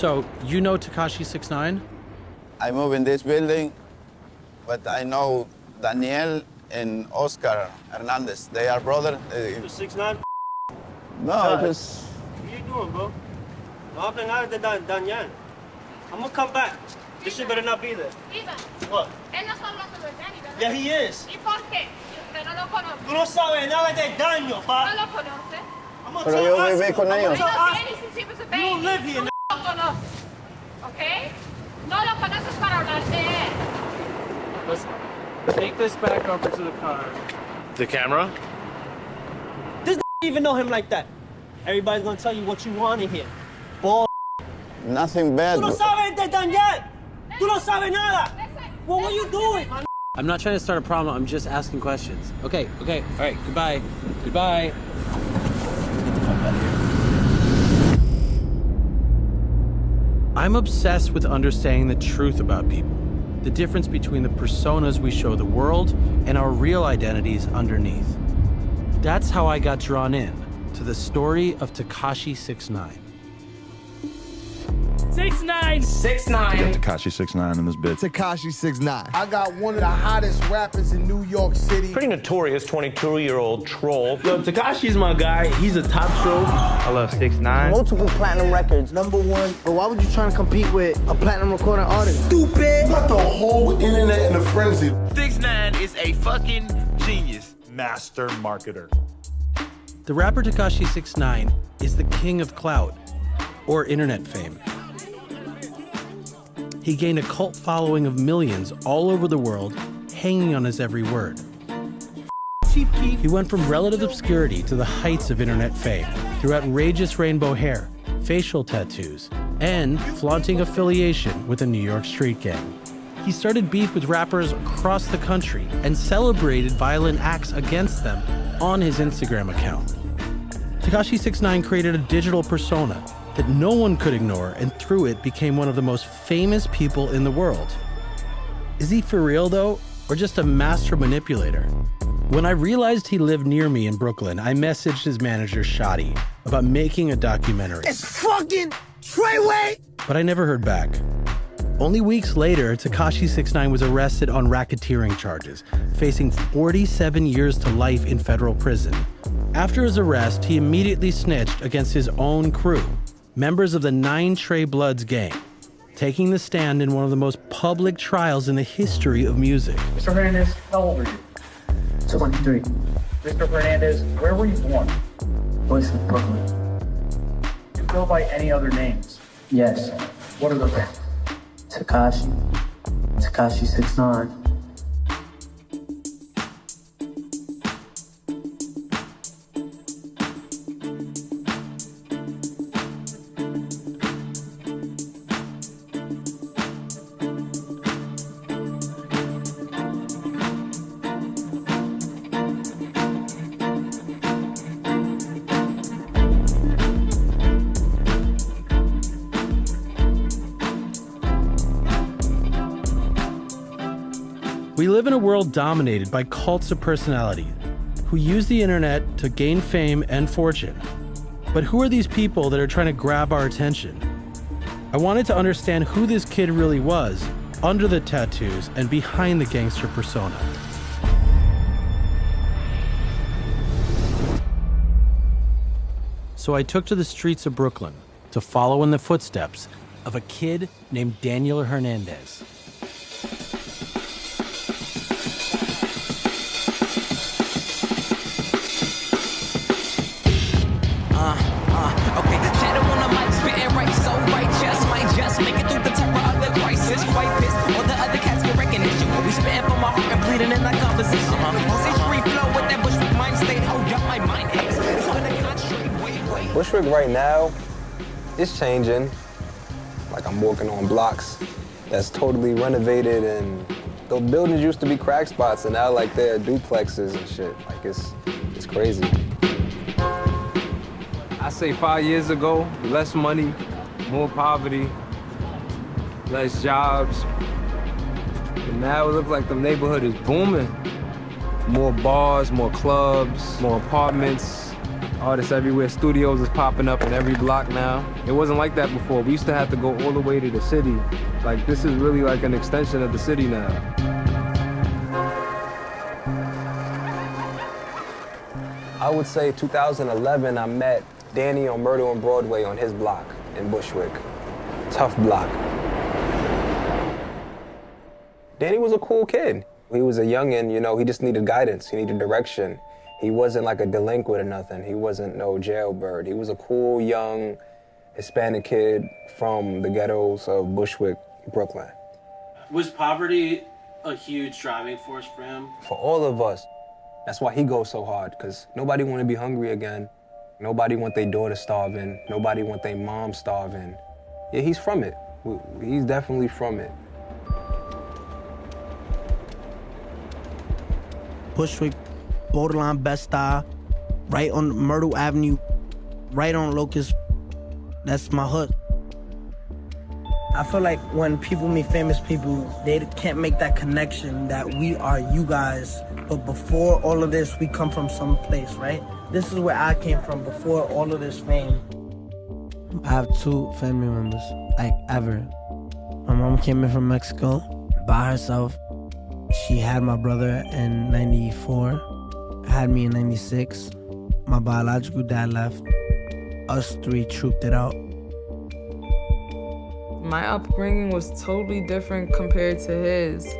So, you know Tekashi 6ix9ine? I move in this building, but I know Daniel and Oscar Hernandez. They are brothers. 6ix9ine? No, just... What are you doing, bro? No hablen nada de Daniel. I'm gonna come back. This shit better not be there. Ivan. What? Él no está hablando de Danny, ¿verdad? Yeah, he is. ¿Y por qué? Usted no lo conoce. Tú no sabes nada de daño, pa. No lo conoce. I'm gonna Pero tell yo Oscar. viví con ellos. Él no tiene since a baby. You don't live here, No lo conoce. ¿Ok? No lo conoces para hablar de él. Let's take this back over to the car. The camera? This even know him like that. Everybody's gonna tell you what you want in here. Bull. Nothing bad. Tú no sabes de Daniel. Tú no sabes nada. Well, what are you doing, man? I'm not trying to start a problem, I'm just asking questions. Okay, all right, goodbye. Goodbye. Get the fuck out of here. I'm obsessed with understanding the truth about people, the difference between the personas we show the world and our real identities underneath. That's how I got drawn in to the story of Tekashi 6ix9ine. 6ix9ine! 6ix9ine! Tekashi 6ix9ine in this bitch. Tekashi 6ix9ine. I got one of the hottest rappers in New York City. Pretty notorious 22-year-old troll. Yo, Tekashi's my guy. He's a top show. I love 6ix9ine. Multiple platinum records. #1. But why would you try to compete with a platinum recording artist? Stupid! Got the whole internet in a frenzy. 6ix9ine is a fucking genius. Master marketer. The rapper Tekashi 6ix9ine is the king of clout, or internet fame. He gained a cult following of millions all over the world, hanging on his every word. He went from relative obscurity to the heights of internet fame through outrageous rainbow hair, facial tattoos, and flaunting affiliation with a New York street gang. He started beef with rappers across the country and celebrated violent acts against them on his Instagram account. Tekashi 6ix9ine created a digital persona that no one could ignore, and through it became one of the most famous people in the world. Is he for real though, or just a master manipulator? When I realized he lived near me in Brooklyn, I messaged his manager, Shadi, about making a documentary. It's fucking Treyway! But I never heard back. Only weeks later, Tekashi 6ix9ine was arrested on racketeering charges, facing 47 years to life in federal prison. After his arrest, he immediately snitched against his own crew, members of the 9 Trey Bloods gang, taking the stand in one of the most public trials in the history of music. Mr. Hernandez, how old are you? 23. Mr. Hernandez, where were you born? Boys from Brooklyn. Do you go by any other names? Yes. What are those names? Tekashi 6ix9ine. We live in a world dominated by cults of personality who use the internet to gain fame and fortune. But who are these people that are trying to grab our attention? I wanted to understand who this kid really was under the tattoos and behind the gangster persona. So I took to the streets of Brooklyn to follow in the footsteps of a kid named Daniel Hernandez. Bushwick right now, it's changing. Like I'm walking on blocks that's totally renovated, and those buildings used to be crack spots, and now like they're duplexes and shit. Like it's crazy. I say 5 years ago, less money, more poverty, less jobs. But now it looks like the neighborhood is booming. More bars, more clubs, more apartments. Artists everywhere, studios is popping up in every block now. It wasn't like that before. We used to have to go all the way to the city. Like, this is really like an extension of the city now. I would say 2011, I met Danny on Murder on Broadway on his block in Bushwick. Tough block. Danny was a cool kid. He was a youngin', you know, he just needed guidance, he needed direction. He wasn't like a delinquent or nothing. He wasn't no jailbird. He was a cool, young, Hispanic kid from the ghettos of Bushwick, Brooklyn. Was poverty a huge driving force for him? For all of us. That's why he goes so hard, because nobody want to be hungry again. Nobody want their daughter starving. Nobody want their mom starving. Yeah, he's from it. He's definitely from it. Bushwick, borderline Bed-Stuy, right on Myrtle Avenue, right on Locust. That's my hood. I feel like when people meet famous people, they can't make that connection that we are you guys. But before all of this, we come from some place, right? This is where I came from before all of this fame. I have 2 family members, like, ever. My mom came in from Mexico by herself. She had my brother in 94, had me in 96. My biological dad left. Us 3 trooped it out. My upbringing was totally different compared to his.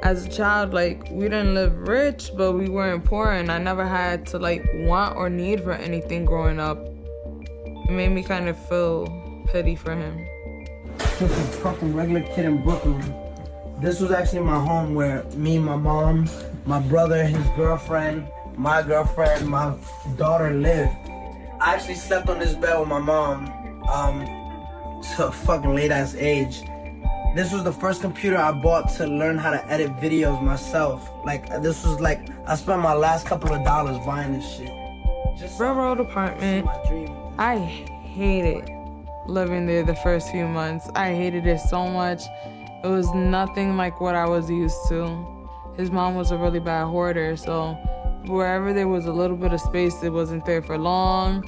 As a child, like, we didn't live rich, but we weren't poor, and I never had to, like, want or need for anything growing up. It made me kind of feel pity for him. Just a fucking regular kid in Brooklyn. This was actually my home where me, my mom, my brother, his girlfriend, my girlfriend, my daughter lived. I actually slept on this bed with my mom to a fucking late ass age. This was the first computer I bought to learn how to edit videos myself. Like, this was like, I spent my last couple of dollars buying this shit. Railroad apartment, I hated living there the first few months. I hated it so much. It was nothing like what I was used to. His mom was a really bad hoarder, so wherever there was a little bit of space that wasn't there for long,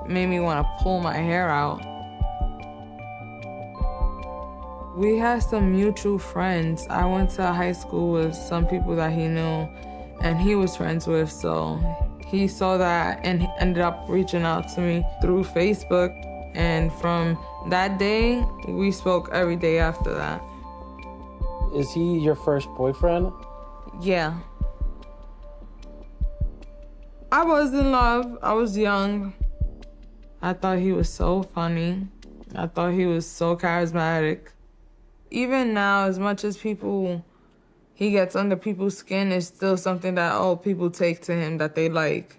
it made me want to pull my hair out. We had some mutual friends. I went to high school with some people that he knew and he was friends with, so he saw that and ended up reaching out to me through Facebook. And from that day, we spoke every day after that. Is he your first boyfriend? Yeah. I was in love. I was young. I thought he was so funny. I thought he was so charismatic. Even now, as much as he gets under people's skin, it's still something that, people take to him that they like.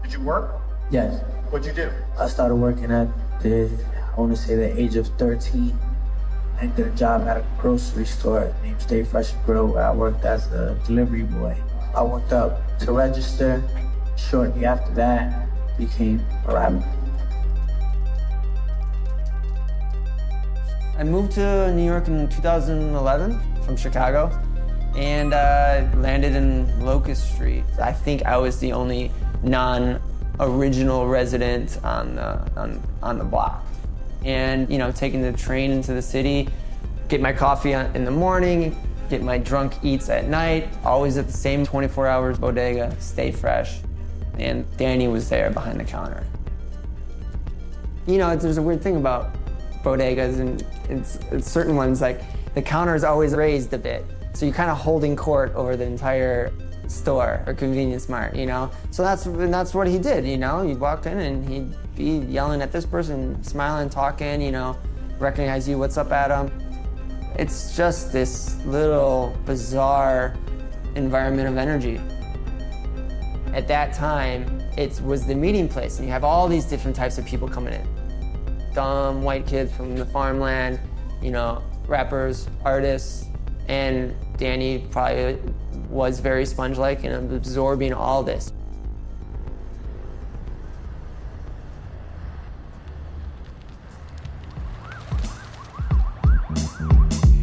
Did you work? Yes. What'd you do? I started working at the age of 13. I did a job at a grocery store named Stay Fresh Grill where I worked as a delivery boy. I worked up to register. Shortly after that, became a rapper. I moved to New York in 2011 from Chicago and landed in Locust Street. I think I was the only non-original resident on the block. And, taking the train into the city, get my coffee in the morning, get my drunk eats at night, always at the same 24 hours bodega, Stay Fresh. And Danny was there behind the counter. There's a weird thing about bodegas, and it's certain ones, like the counter is always raised a bit. So you're kind of holding court over the entire store or convenience mart, So that's what he did, He'd walk in and he'd be yelling at this person, smiling, talking, recognize you, what's up, Adam? It's just this little bizarre environment of energy. At that time, it was the meeting place, and you have all these different types of people coming in. Dumb white kids from the farmland, rappers, artists, and Danny probably was very sponge-like and absorbing all this.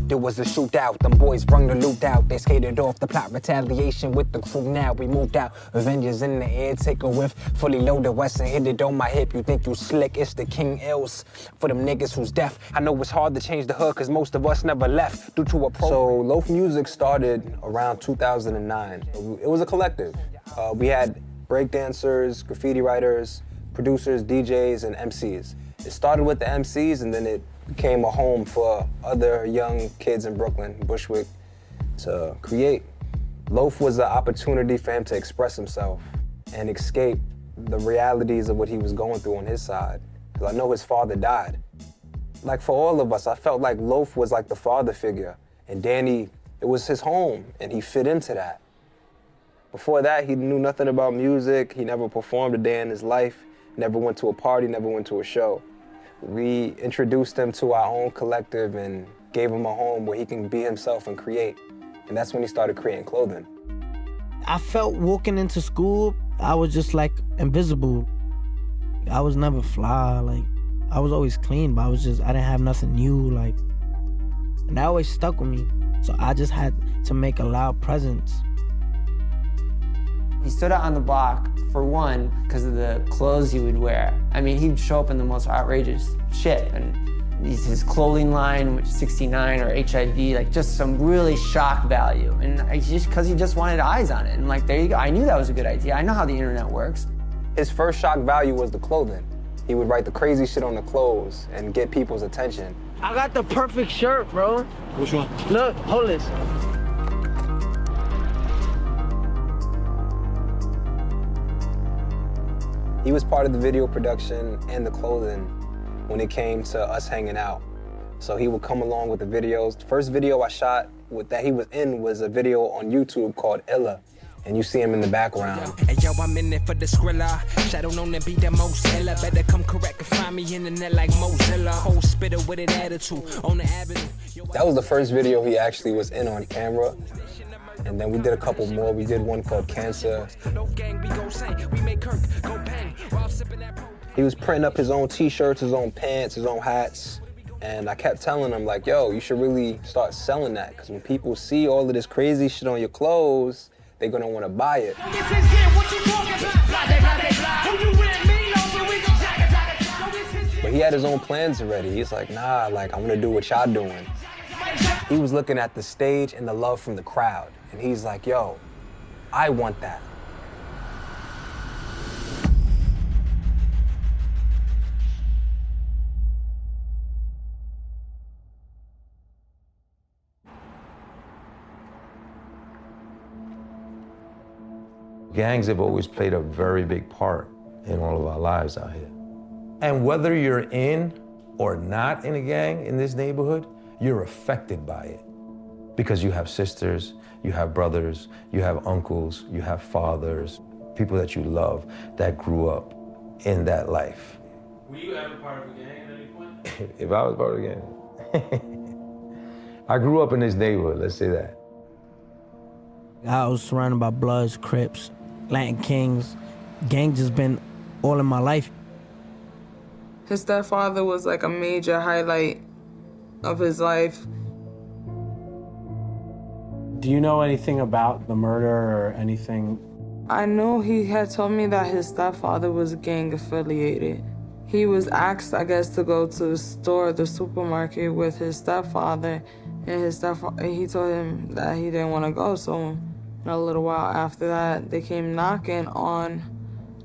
The It was a shootout, them boys brung the loot out. They skated off the plot, retaliation with the crew now. We moved out, Avengers in the air, take a whiff. Fully loaded Wesson, hit it on my hip. You think you slick, it's the King Ills. For them niggas who's deaf, I know it's hard to change the hood, cause most of us never left due to a pro. So Loaf Music started around 2009. It was a collective. We had breakdancers, graffiti writers, producers, DJs, and MCs. It started with the MCs, and then it became a home for other young kids in Brooklyn, Bushwick, to create. Loaf was an opportunity for him to express himself and escape the realities of what he was going through on his side. Because I know his father died. Like for all of us, I felt like Loaf was like the father figure, and Danny, it was his home, and he fit into that. Before that, he knew nothing about music. He never performed a day in his life, never went to a party, never went to a show. We introduced him to our own collective and gave him a home where he can be himself and create. And that's when he started creating clothing. I felt walking into school, I was just like invisible. I was never fly, like I was always clean, but I didn't have nothing new, like, and that always stuck with me. So I just had to make a loud presence. He stood out on the block, for one, because of the clothes he would wear. I mean, he'd show up in the most outrageous shit. And his clothing line, which is 69 or HIV, like just some really shock value. And because he just wanted eyes on it. And like, there you go. I knew that was a good idea. I know how the internet works. His first shock value was the clothing. He would write the crazy shit on the clothes and get people's attention. I got the perfect shirt, bro. Which one? Look, hold this. He was part of the video production and the clothing when it came to us hanging out. So he would come along with the videos. The first video I shot that he was in was a video on YouTube called Illa. And you see him in the background. Hey yo, I'm in it for the Skrilla. Shadow known to be the most illa. Better come correct and find me in the net like Mozilla. Whole spitter with an attitude on the avenue. That was the first video he actually was in on camera. And then we did a couple more. We did one called Cancer. He was printing up his own t-shirts, his own pants, his own hats. And I kept telling him, like, yo, you should really start selling that. Because when people see all of this crazy shit on your clothes, they're gonna wanna buy it. But he had his own plans already. He's like, nah, like, I wanna do what y'all doing. He was looking at the stage and the love from the crowd. And he's like, yo, I want that. Gangs have always played a very big part in all of our lives out here. And whether you're in or not in a gang in this neighborhood, you're affected by it. Because you have sisters, you have brothers, you have uncles, you have fathers, people that you love that grew up in that life. Were you ever part of a gang at any point? If I was part of a gang. I grew up in this neighborhood, let's say that. I was surrounded by Bloods, Crips, Latin Kings. Gang just been all in my life. His stepfather was like a major highlight of his life. Do you know anything about the murder or anything? I know he had told me that his stepfather was gang affiliated. He was asked, I guess, to go to the store, the supermarket with his stepfather, and he told him that he didn't want to go. So a little while after that, they came knocking on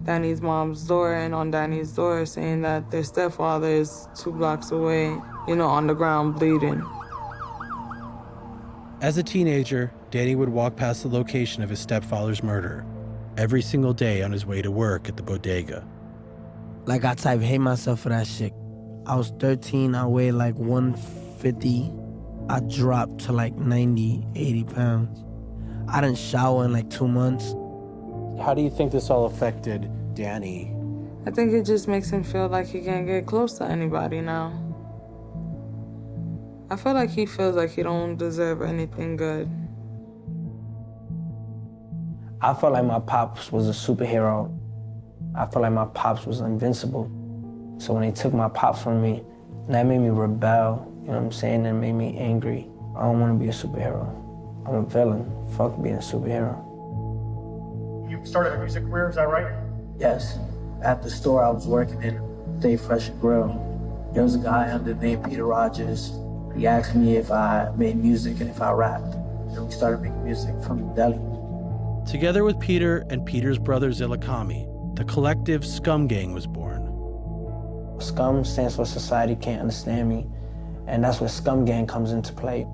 Danny's mom's door and on Danny's door saying that their stepfather is 2 blocks away, on the ground bleeding. As a teenager, Danny would walk past the location of his stepfather's murder every single day on his way to work at the bodega. Like, I type hate myself for that shit. I was 13, I weighed like 150. I dropped to like 90, 80 pounds. I didn't shower in like 2 months. How do you think this all affected Danny? I think it just makes him feel like he can't get close to anybody now. I feel like he feels like he don't deserve anything good. I felt like my pops was a superhero. I felt like my pops was invincible. So when they took my pops from me, that made me rebel, you know what I'm saying? That made me angry. I don't want to be a superhero. I'm a villain. Fuck being a superhero. You started a music career, is that right? Yes. At the store I was working in, Stay Fresh and Grill, there was a guy under the name Peter Rogers. He asked me if I made music and if I rapped. And we started making music from the deli. Together with Peter and Peter's brother Zilakami, the collective Scum Gang was born. Scum stands for Society Can't Understand Me, and that's where Scum Gang comes into play.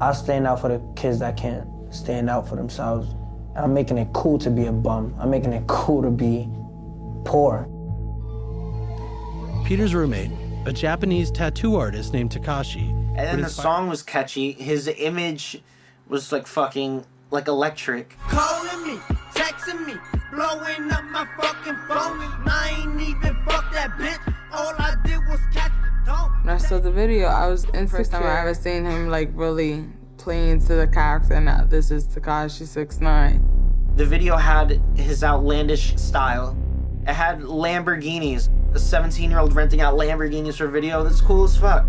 I stand out for the kids that can't stand out for themselves. I'm making it cool to be a bum. I'm making it cool to be poor. Peter's roommate, a Japanese tattoo artist named Takashi. And then the song was catchy. His image was like fucking, like electric. Calling me, texting me, blowing up my fucking phone. I ain't even fuck that bitch. All I did was catch the tone. When I saw the video, I was insecure. First time I ever seen him like really play into the character. Now this is Tekashi 6ix9ine. The video had his outlandish style. It had Lamborghinis. A 17-year-old renting out Lamborghinis for video. That's cool as fuck.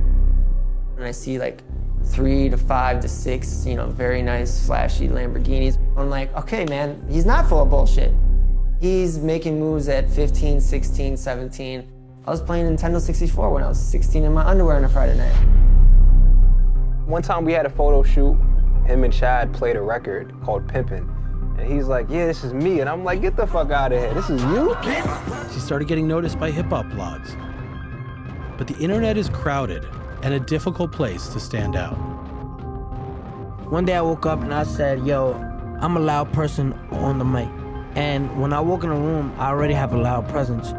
And I see like 3 to 5 to 6, very nice, flashy Lamborghinis. I'm like, okay, man, he's not full of bullshit. He's making moves at 15, 16, 17. I was playing Nintendo 64 when I was 16 in my underwear on a Friday night. One time we had a photo shoot. Him and Chad played a record called Pimpin'. And he's like, yeah, this is me. And I'm like, get the fuck out of here. This is you? She started getting noticed by hip-hop blogs. But the internet is crowded and a difficult place to stand out. One day I woke up and I said, yo, I'm a loud person on the mic. And when I walk in a room, I already have a loud presence.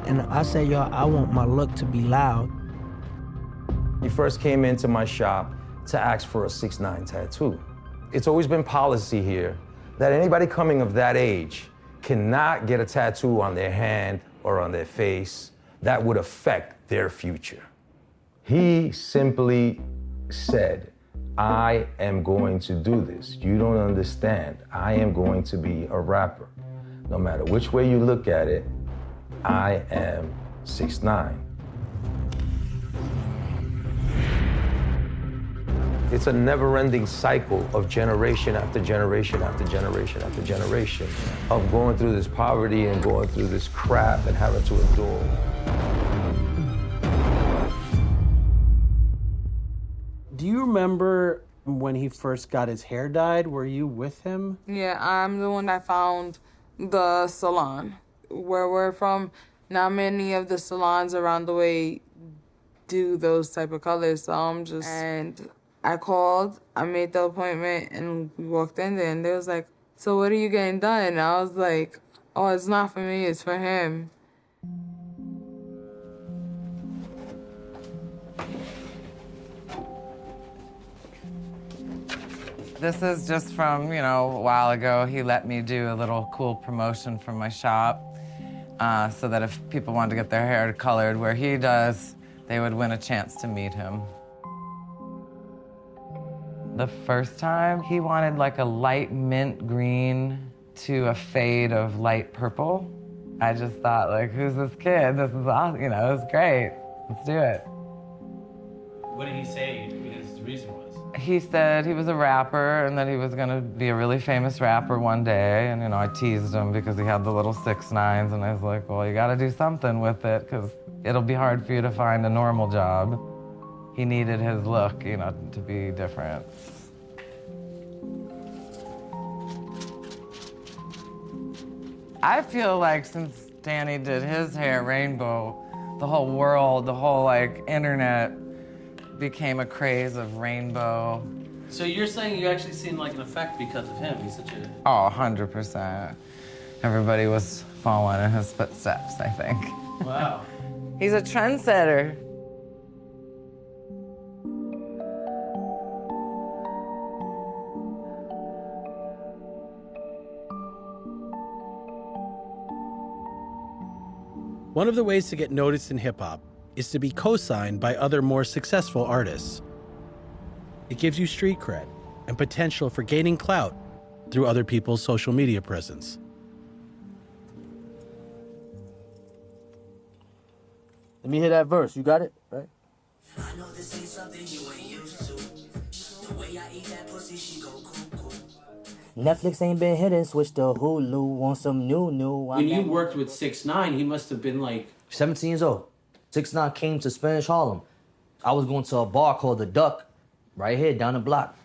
And I said, yo, I want my look to be loud. He first came into my shop to ask for a 6ix9ine tattoo. It's always been policy here that anybody coming of that age cannot get a tattoo on their hand or on their face that would affect their future. He simply said, I am going to do this. You don't understand. I am going to be a rapper. No matter which way you look at it, I am 6ix9ine. It's a never-ending cycle of generation after generation after generation after generation of going through this poverty and going through this crap and having to endure. Do you remember when he first got his hair dyed? Were you with him? Yeah, I'm the one that found the salon. Where we're from, not many of the salons around the way do those type of colors, so and I called, I made the appointment, and we walked in there, and they was like, so what are you getting done? And I was like, oh, it's not for me, it's for him. This is just from, a while ago. He let me do a little cool promotion from my shop so that if people wanted to get their hair colored where he does, they would win a chance to meet him. The first time, he wanted like a light mint green to a fade of light purple. I just thought, like, who's this kid? This is awesome, it was great. Let's do it. What did he say his reason was? He said he was a rapper and that he was gonna be a really famous rapper one day. And, I teased him because he had the little 6ix9ines, and I was like, well, you gotta do something with it because it'll be hard for you to find a normal job. He needed his look, to be different. I feel like since Danny did his hair rainbow, the whole world, the whole internet became a craze of rainbow. So you're saying you actually seen like an effect because of him? He's such a... Oh, 100%. Everybody was following in his footsteps, I think. Wow. He's a trendsetter. One of the ways to get noticed in hip-hop is to be co-signed by other more successful artists. It gives you street cred and potential for gaining clout through other people's social media presence. Let me hear that verse. You got it? Right? I know this ain't something you ain't used to. Netflix ain't been hitting, switch to Hulu, want some new. When you worked with 6ix9ine, he must have been like 17 years old. 6ix9ine came to Spanish Harlem. I was going to a bar called The Duck, right here down the block.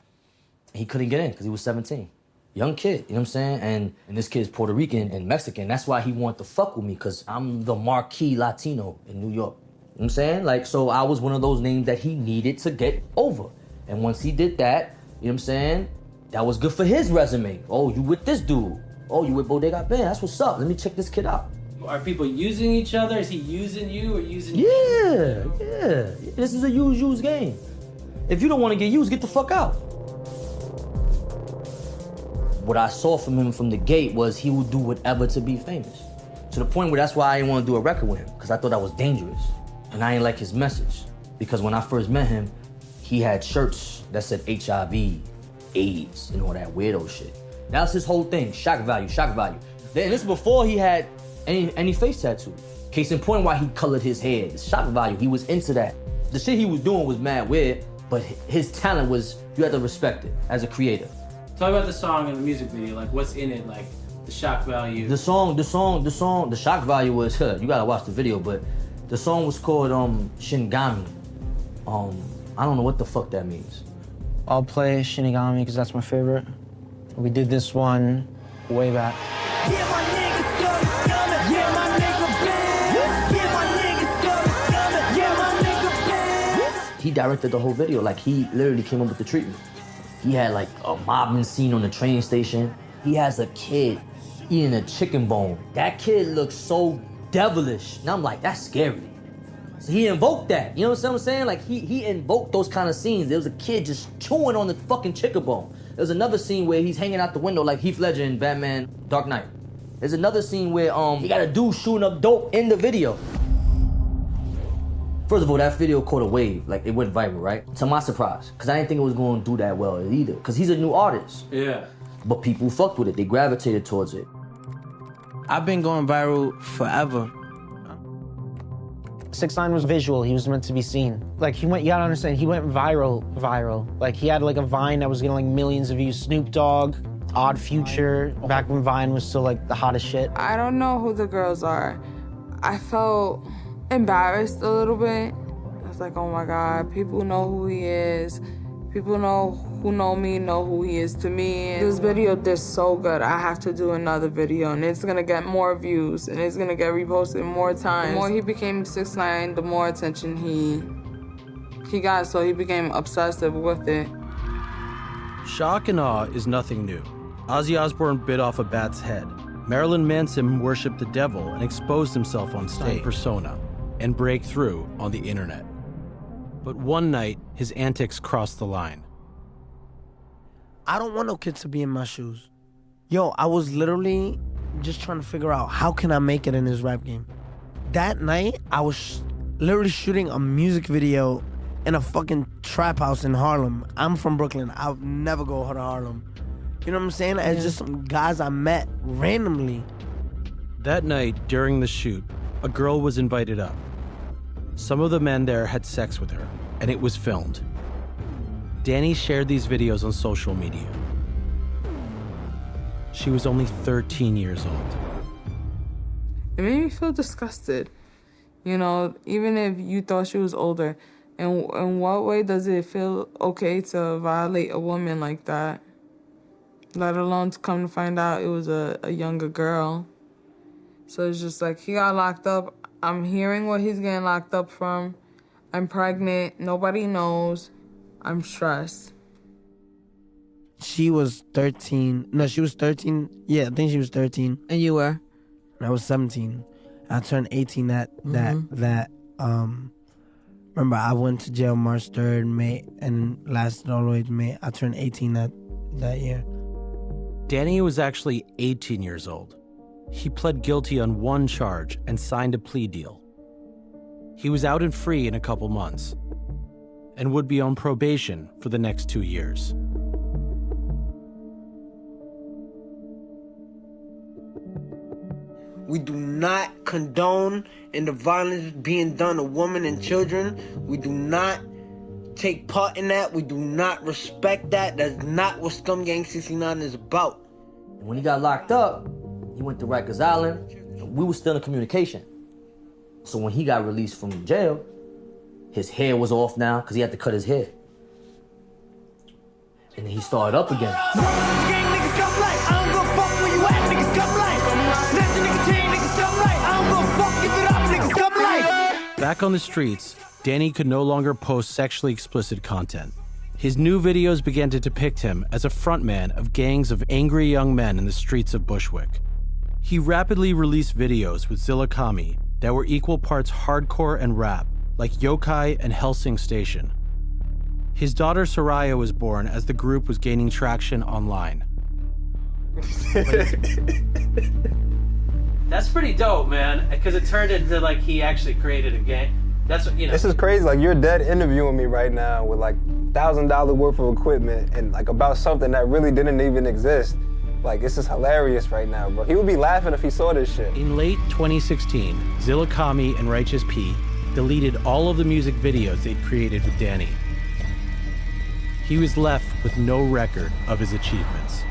He couldn't get in because he was 17. Young kid, you know what I'm saying? And this kid's Puerto Rican and Mexican. That's why he wanted to fuck with me, because I'm the marquee Latino in New York. You know what I'm saying? Like, so I was one of those names that he needed to get over. And once he did that, you know what I'm saying? That was good for his resume. Oh, you with this dude. Oh, you with Bodega Ben. That's what's up. Let me check this kid out. Are people using each other? Is he using you or using Yeah. This is a use game. If you don't want to get used, get the fuck out. What I saw from him from the gate was he would do whatever to be famous. To the point where that's why I didn't want to do a record with him, because I thought that was dangerous. And I didn't like his message. Because when I first met him, he had shirts that said HIV, AIDS, and all that weirdo shit. That was his whole thing, shock value. And this is before he had any face tattoo. Case in point, why he colored his hair, shock value, he was into that. The shit he was doing was mad weird, but his talent was, you had to respect it as a creator. Talk about the song and the music video, like what's in it, like the shock value. The shock value was, you gotta watch the video, but the song was called Shinigami. I don't know what the fuck that means. I'll play Shinigami because that's my favorite. We did this one way back. He directed the whole video, like he literally came up with the treatment. He had like a mobbing scene on the train station. He has a kid eating a chicken bone. That kid looks so devilish. And I'm like, that's scary. So he invoked that, you know what I'm saying? Like he invoked those kind of scenes. There was a kid just chewing on the fucking chicken bone. There's another scene where he's hanging out the window like Heath Ledger in Batman Dark Knight. There's another scene where he got a dude shooting up dope in the video. First of all, that video caught a wave, like it went viral, right? To my surprise, because I didn't think it was going to do that well either, because he's a new artist. Yeah. But people fucked with it, they gravitated towards it. I've been going viral forever. 6ix9ine was visual, he was meant to be seen. Like you gotta understand, he went viral. Like he had like a Vine that was getting like millions of views. Snoop Dogg, Odd Future, back when Vine was still like the hottest shit. I don't know who the girls are. I felt embarrassed a little bit. I was like, oh my God, people know who he is. People who know me know who he is to me. This video did so good. I have to do another video, and it's gonna get more views, and it's gonna get reposted more times. The more he became 6ix9ine, the more attention he got, so he became obsessive with it. Shock and awe is nothing new. Ozzy Osbourne bit off a bat's head. Marilyn Manson worshipped the devil and exposed himself on stage. Persona and break through on the internet. But one night, his antics crossed the line. I don't want no kids to be in my shoes. Yo, I was literally just trying to figure out how can I make it in this rap game. That night, I was literally shooting a music video in a fucking trap house in Harlem. I'm from Brooklyn. I'll never go to Harlem. You know what I'm saying? It's just some guys I met randomly. That night, during the shoot, a girl was invited up. Some of the men there had sex with her, and it was filmed. Danny shared these videos on social media. She was only 13 years old. It made me feel disgusted. You know, even if you thought she was older, in what way does it feel okay to violate a woman like that? Let alone to come to find out it was a younger girl. So it's just like, he got locked up. I'm hearing what he's getting locked up from. I'm pregnant. Nobody knows. I'm stressed. She was 13. No, she was 13. Yeah, I think she was 13. And you were? I was 17. I turned 18 remember, I went to jail March 3rd, May, and lasted all the way to May. I turned 18 that year. Danny was actually 18 years old. He pled guilty on one charge and signed a plea deal. He was out and free in a couple months and would be on probation for the next 2 years. We do not condone in the violence being done to women and children. We do not take part in that. We do not respect that. That's not what Scum Gang 69 is about. And when he got locked up, he went to Rikers Island, and we were still in communication. So when he got released from jail, his hair was off now, because he had to cut his hair. And then he started up again. Back on the streets, Danny could no longer post sexually explicit content. His new videos began to depict him as a frontman of gangs of angry young men in the streets of Bushwick. He rapidly released videos with Zilla Kami that were equal parts hardcore and rap, like Yokai and Helsing Station. His daughter Soraya was born as the group was gaining traction online. That's pretty dope, man, because it turned into like he actually created a gang. That's what, you know. This is crazy. Like, you're dead interviewing me right now with like $1,000 worth of equipment and like about something that really didn't even exist. Like, this is hilarious right now, bro. He would be laughing if he saw this shit. In late 2016, Zilla Kami and Righteous P deleted all of the music videos they'd created with Danny. He was left with no record of his achievements.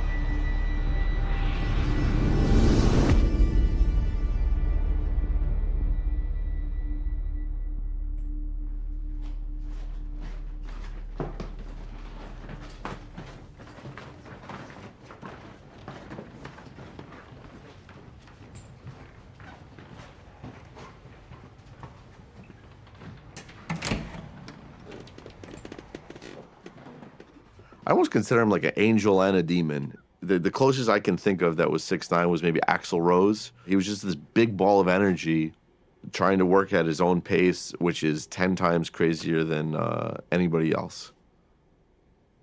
I almost consider him like an angel and a demon. The closest I can think of that was 6ix9ine was maybe Axl Rose. He was just this big ball of energy trying to work at his own pace, which is 10 times crazier than anybody else.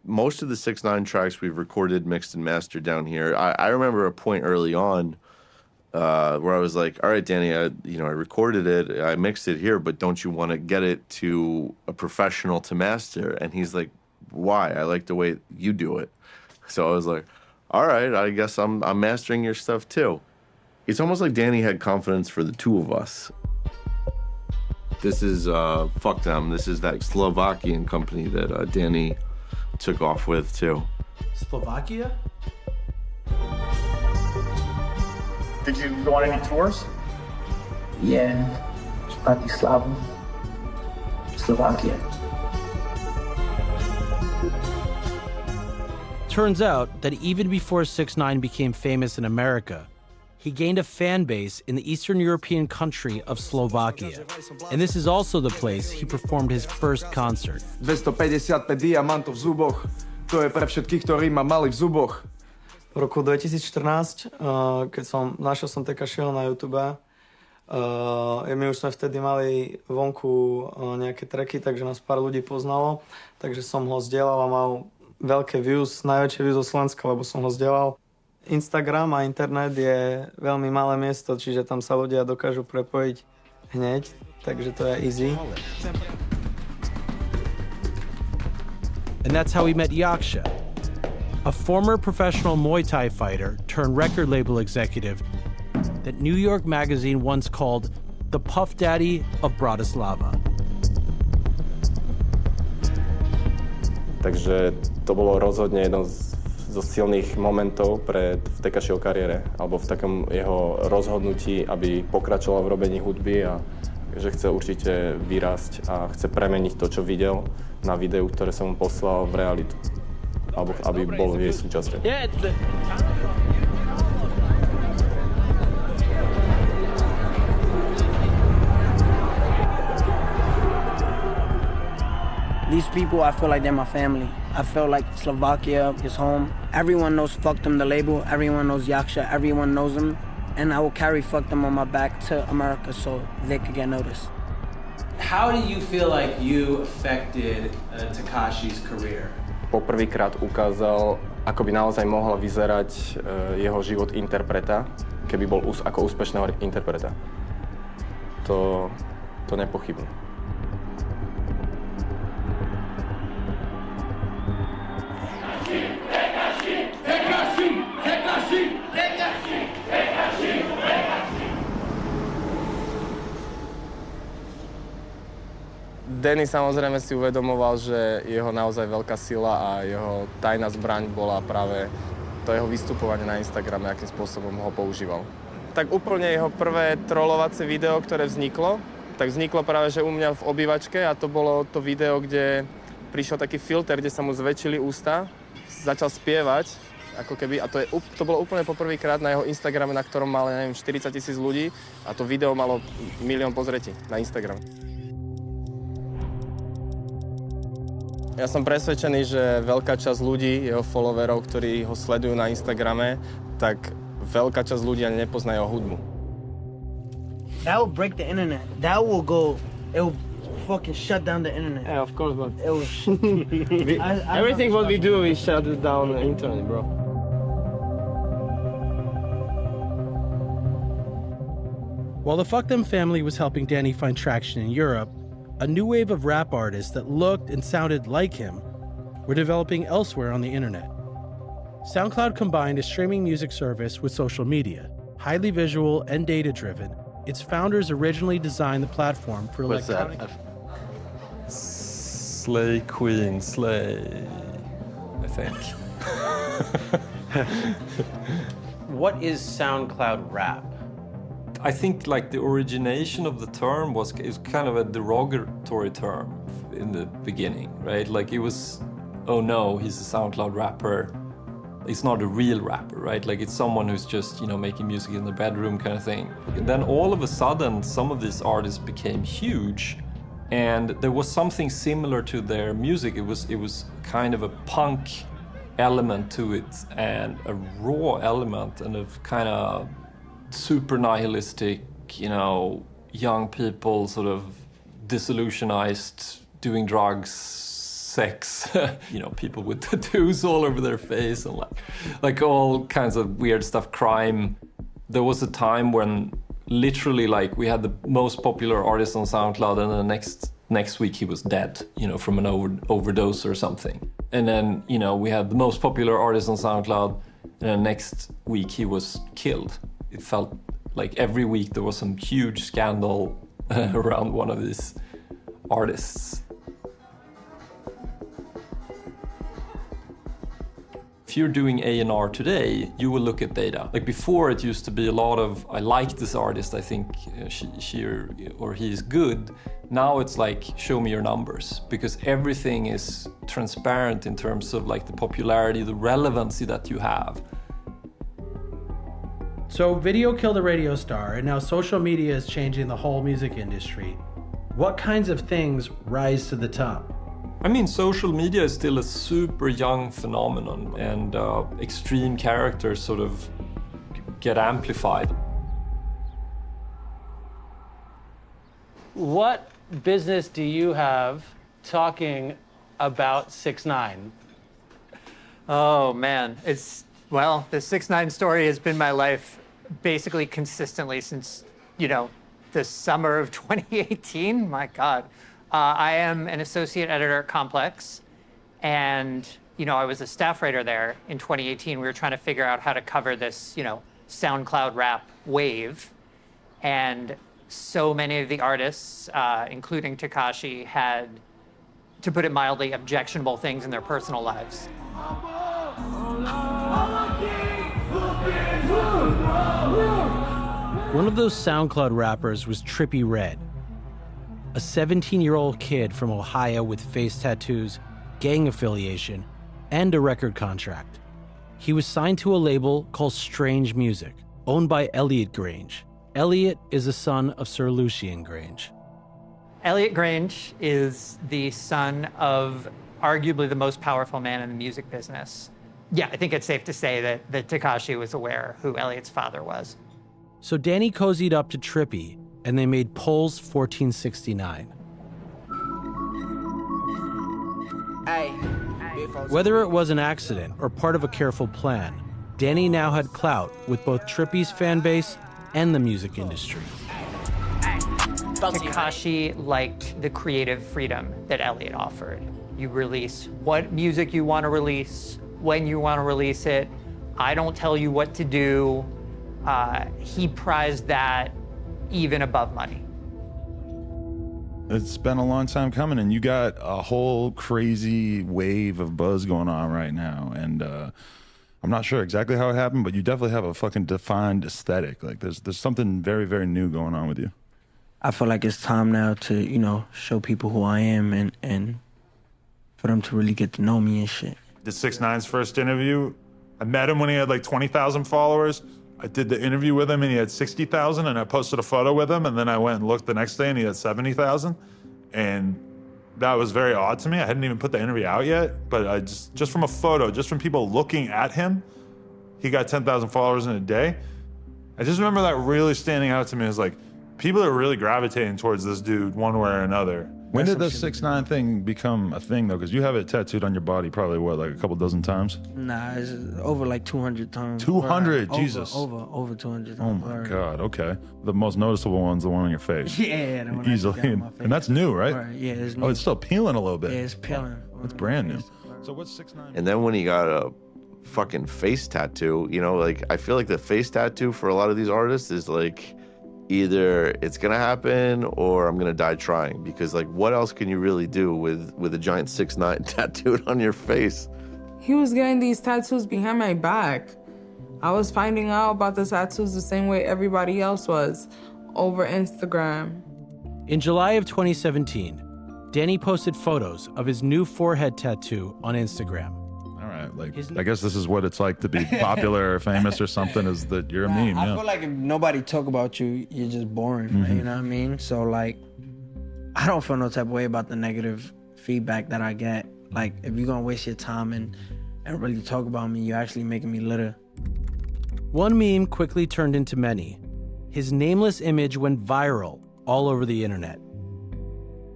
Most of the 6ix9ine tracks we've recorded, mixed, and mastered down here. I remember a point early on where I was like, all right, Danny, I recorded it, I mixed it here, but don't you want to get it to a professional to master? And he's like, why? I like the way you do it. So I was like, all right, I guess I'm mastering your stuff too. It's almost like Danny had confidence for the two of us. This is, fuck them, this is that Slovakian company that Danny took off with too. Slovakia? Did you go on any tours? Yeah, Bratislava, Slovakia. Turns out that even before 6ix9ine became famous in America, he gained a fan base in the Eastern European country of Slovakia. And this is also the place he performed his first concert. 255 diamantov v zuboch, to je pre všetkých, ktorí ma mali v zuboch. V roku 2014, keď našiel som Tekašiho na YouTube, my už sme vtedy mali vonku nejaké tracky, takže nás pár ľudí poznalo, takže som ho zdieľal a mal veľké views, najväčšie views zo Slovenska, lebo som ho zdieľal. Instagram a internet je veľmi malé miesto, čiže tam sa ľudia dokážu prepojiť hneď, takže to je easy. And that's how he met Yaksha, a former professional Muay Thai fighter turned record label executive that New York Magazine once called the Puff Daddy of Bratislava. Takže to bolo rozhodne jeden zo silných momentov v Tekašiho kariére, alebo v takom jeho rozhodnutí, aby pokračoval v robení hudby a že chce určite vyrásť a chce premeniť to, čo videl na videu, ktoré som mu poslal, v realitu. Alebo aby bol jej súčasťou. These people, I feel like they're my family. I feel like Slovakia is home. Everyone knows Fuck Them, the label. Everyone knows Yaksha. Everyone knows them. And I will carry Fuck Them on my back to America so they could get noticed. How do you feel like you affected Tekashi's career? Poprvýkrát ukázal, ako by naozaj mohol vyzerať jeho život interpreta, keby bol ako úspešného interpreta. To nepochybne. Danny samozrejme si uvedomoval, že jeho naozaj veľká sila a jeho tajná zbraň bola práve to jeho vystupovanie na Instagrame, akým spôsobom ho používal. Tak úplne jeho prvé trollovacie video, ktoré vzniklo, tak vzniklo práve že u mňa v obývačke a to bolo to video, kde prišiel taký filter, kde sa mu zväčšili ústa, začal spievať, ako keby, a to bolo úplne poprvýkrát na jeho Instagrame, na ktorom mal, neviem, 40 000 ľudí a to video malo 1 000 000 pozretí na Instagram. Ja som presvedčený, že veľká časť ľudí, jeho followerov, ktorí ho sledujú na Instagrame, tak veľká časť ľudí ani nepozná jeho hudbu. That will break the internet. That will go, it will fucking shut down the internet. Yeah, of course, but it will everything what we do, we shut it down the internet, bro. While the Fuck Them family was helping Danny find traction in Europe, a new wave of rap artists that looked and sounded like him were developing elsewhere on the internet. SoundCloud combined a streaming music service with social media. Highly visual and data-driven, its founders originally designed the platform for electronic... Slay Queen, Slay, I think. What is SoundCloud rap? I think like the origination of the term is kind of a derogatory term in the beginning, right? Like it was, oh no, he's a SoundCloud rapper. It's not a real rapper, right? Like it's someone who's just, making music in the bedroom kind of thing. And then all of a sudden, some of these artists became huge, and there was something similar to their music. It was kind of a punk element to it, and a raw element, and a kind of super nihilistic, young people sort of disillusionized, doing drugs, sex, people with tattoos all over their face and like all kinds of weird stuff, crime. There was a time when literally we had the most popular artist on SoundCloud and the next week he was dead, from an overdose or something. And then, we had the most popular artist on SoundCloud and the next week he was killed. It felt like every week there was some huge scandal around one of these artists. If you're doing A&R today, you will look at data. Like before, it used to be a lot of, I like this artist, I think she or he is good. Now it's like, show me your numbers, because everything is transparent in terms of the popularity, the relevancy that you have. So video killed a radio star, and now social media is changing the whole music industry. What kinds of things rise to the top? I mean, social media is still a super young phenomenon, and extreme characters sort of get amplified. What business do you have talking about 6ix9ine? Oh man, the 6ix9ine story has been my life basically consistently since, the summer of 2018. My God. I am an associate editor at Complex, and, I was a staff writer there in 2018. We were trying to figure out how to cover this, SoundCloud rap wave, and so many of the artists, including Tekashi, had, to put it mildly, objectionable things in their personal lives. One of those SoundCloud rappers was Trippie Redd, a 17-year-old kid from Ohio with face tattoos, gang affiliation, and a record contract. He was signed to a label called Strange Music, owned by Elliot Grange. Elliot is the son of Sir Lucian Grange. Elliot Grange is the son of arguably the most powerful man in the music business. Yeah, I think it's safe to say that Tekashi was aware who Elliot's father was. So Danny cozied up to Trippie, and they made Pulse 1469. Whether it was an accident or part of a careful plan, Danny now had clout with both Trippie's fan base and the music industry. Tekashi liked the creative freedom that Elliot offered. You release what music you want to release, when you want to release it. I don't tell you what to do. He prized that even above money. It's been a long time coming, and you got a whole crazy wave of buzz going on right now. And I'm not sure exactly how it happened, but you definitely have a fucking defined aesthetic. Like there's something very, very new going on with you. I feel like it's time now to, you know, show people who I am and for them to really get to know me and shit. Did 6ix9ine's first interview. I met him when he had like 20,000 followers. I did the interview with him and he had 60,000, and I posted a photo with him, and then I went and looked the next day and he had 70,000. And that was very odd to me. I hadn't even put the interview out yet, but I just from a photo, just from people looking at him, he got 10,000 followers in a day. I just remember that really standing out to me as like, people are really gravitating towards this dude one way or another. When did the 6ix9ine thing become a thing, though? Because you have it tattooed on your body probably, what, like a couple dozen times? Nah, it's over like 200 times. 200? Jesus. Over 200 times. Oh, my God. Okay. The most noticeable one's the one on your face. Yeah, the one I easily. got on my face. And that's new, right? Yeah, it's new. Oh, it's still peeling a little bit. Yeah, it's peeling. It's brand new. So what's 6ix9ine? And then when he got a fucking face tattoo, you know, like I feel like the face tattoo for a lot of these artists is like either it's gonna happen or I'm gonna die trying, because like what else can you really do with a giant 6ix9ine tattooed on your face? He was getting these tattoos behind my back. I was finding out about the tattoos the same way everybody else was, over Instagram. In July of 2017, Danny posted photos of his new forehead tattoo on Instagram. All right, like I guess this is what it's like to be popular or famous or something, is that you're a meme. I Yeah. feel like if nobody talk about you, you're just boring, Mhm. you know what I mean? So like, I don't feel no type of way about the negative feedback that I get. Like, if you're gonna waste your time and really talk about me, you're actually making me litter. One meme quickly turned into many. His nameless image went viral all over the internet,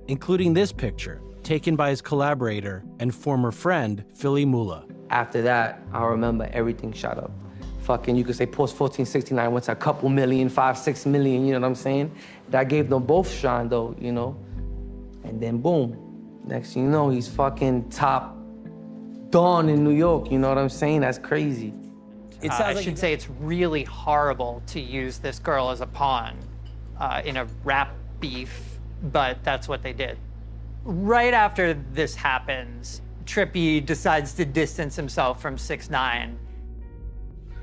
including this picture taken by his collaborator and former friend, Philly Mula. After that, I remember everything shot up. Fucking, you could say post 1469 went to a couple million, 5, 6 million, you know what I'm saying? That gave them both shine though, you know? And then boom, next thing you know, he's fucking top Don in New York, you know what I'm saying? That's crazy. I should say it's really horrible to use this girl as a pawn in a rap beef, but that's what they did. Right after this happens, Trippie decides to distance himself from 6ix9ine.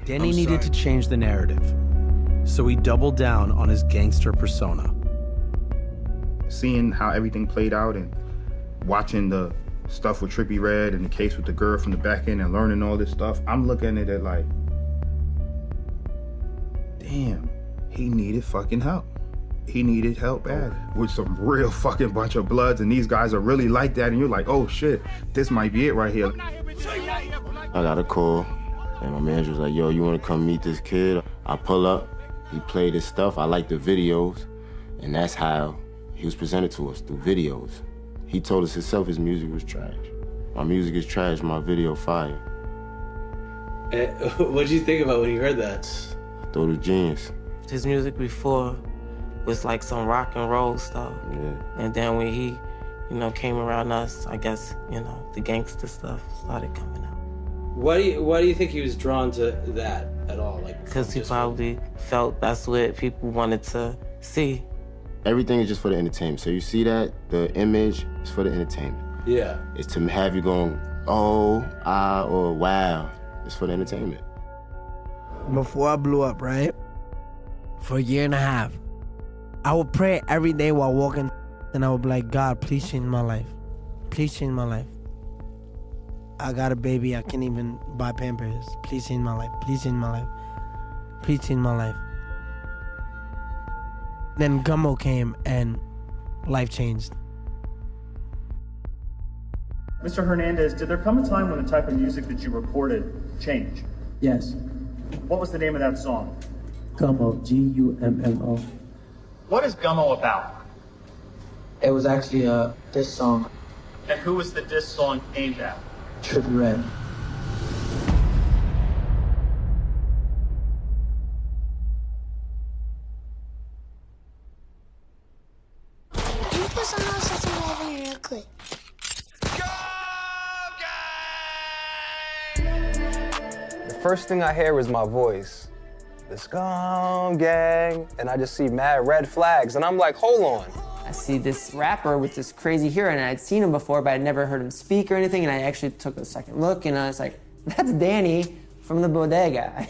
Danny needed to change the narrative, so he doubled down on his gangster persona. Seeing how everything played out and watching the stuff with Trippie Redd and the case with the girl from the back end and learning all this stuff, I'm looking at it like, damn, he needed fucking help. He needed help bad with some real fucking bunch of bloods, and these guys are really like that, and you're like, oh shit, this might be it right here. I got a call, and my manager was like, yo, you wanna come meet this kid? I pull up, he played his stuff, I like the videos, and that's how he was presented to us, through videos. He told us himself his music was trash. My music is trash, my video fire. What did you think about when you heard that? I thought it was genius. His music before was like some rock and roll stuff. Yeah. And then when he, you know, came around us, I guess, you know, the gangster stuff started coming out. Why do you think he was drawn to that at all? Like, Because he probably felt that's what people wanted to see. Everything is just for the entertainment. So you see that, the image is for the entertainment. Yeah. It's to have you going, oh, ah, or wow. It's for the entertainment. Before I blew up, right? For a year and a half, I would pray every day while walking, and I would be like, God, please change my life. Please change my life. I got a baby, I can't even buy Pampers. Please change my life. Please change my life. Please change my life. Then Gummo came and life changed. Mr. Hernandez, did there come a time when the type of music that you recorded changed? Yes. What was the name of that song? Gummo, G-U-M-M-O. What is Gummo about? It was actually a diss song, And who was the diss song aimed at? Trippie Redd. The first thing I hear is my voice. The Scum Gang, and I just see mad red flags, and I'm like, hold on. I see this rapper with this crazy hair, and I'd seen him before, but I'd never heard him speak or anything, and I actually took a second look, and I was like, that's Danny from the Bodega.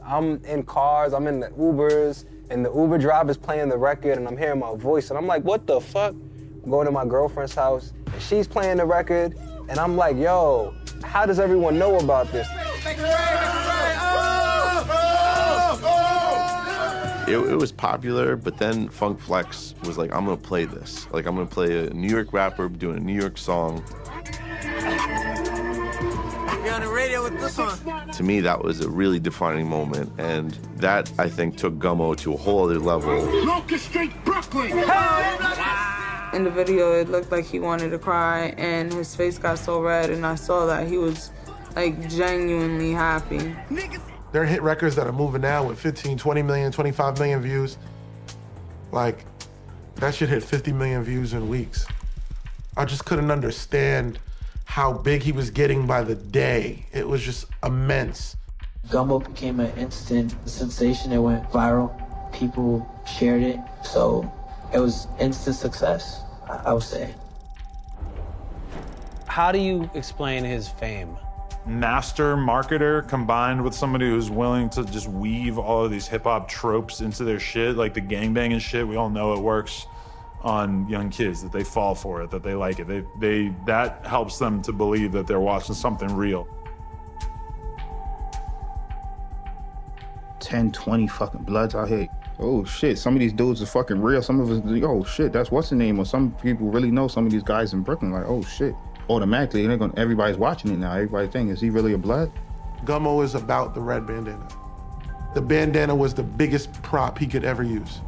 I'm in cars, I'm in the Ubers, and the Uber driver's playing the record, and I'm hearing my voice, and I'm like, what the fuck? I'm going to my girlfriend's house, and she's playing the record, and I'm like, yo, how does everyone know about this? It was popular, but then Funk Flex was like, I'm gonna play this. Like, I'm gonna play a New York rapper doing a New York song. You're on the radio with this one. To me, that was a really defining moment, and that, I think, took Gummo to a whole other level. Locust Street, Brooklyn! In the video, it looked like he wanted to cry, and his face got so red, and I saw that he was, like, genuinely happy. There are hit records that are moving now with 15, 20 million, 25 million views. Like, that shit hit 50 million views in weeks. I just couldn't understand how big he was getting by the day. It was just immense. Gummo became an instant sensation. It went viral. People shared it. So it was instant success, I would say. How do you explain his fame? Master marketer combined with somebody who's willing to just weave all of these hip-hop tropes into their shit, like the gangbanging shit. We all know it works on young kids, that they fall for it, that they like it. That helps them to believe that they're watching something real. 10, 20 fucking Bloods out here. Oh shit, some of these dudes are fucking real. Some of us, oh shit, that's what's the name? Or some people really know some of these guys in Brooklyn, like, oh shit. Automatically, everybody's watching it now. Everybody thinks, is he really a Blood? Gummo is about the red bandana. The bandana was the biggest prop he could ever use.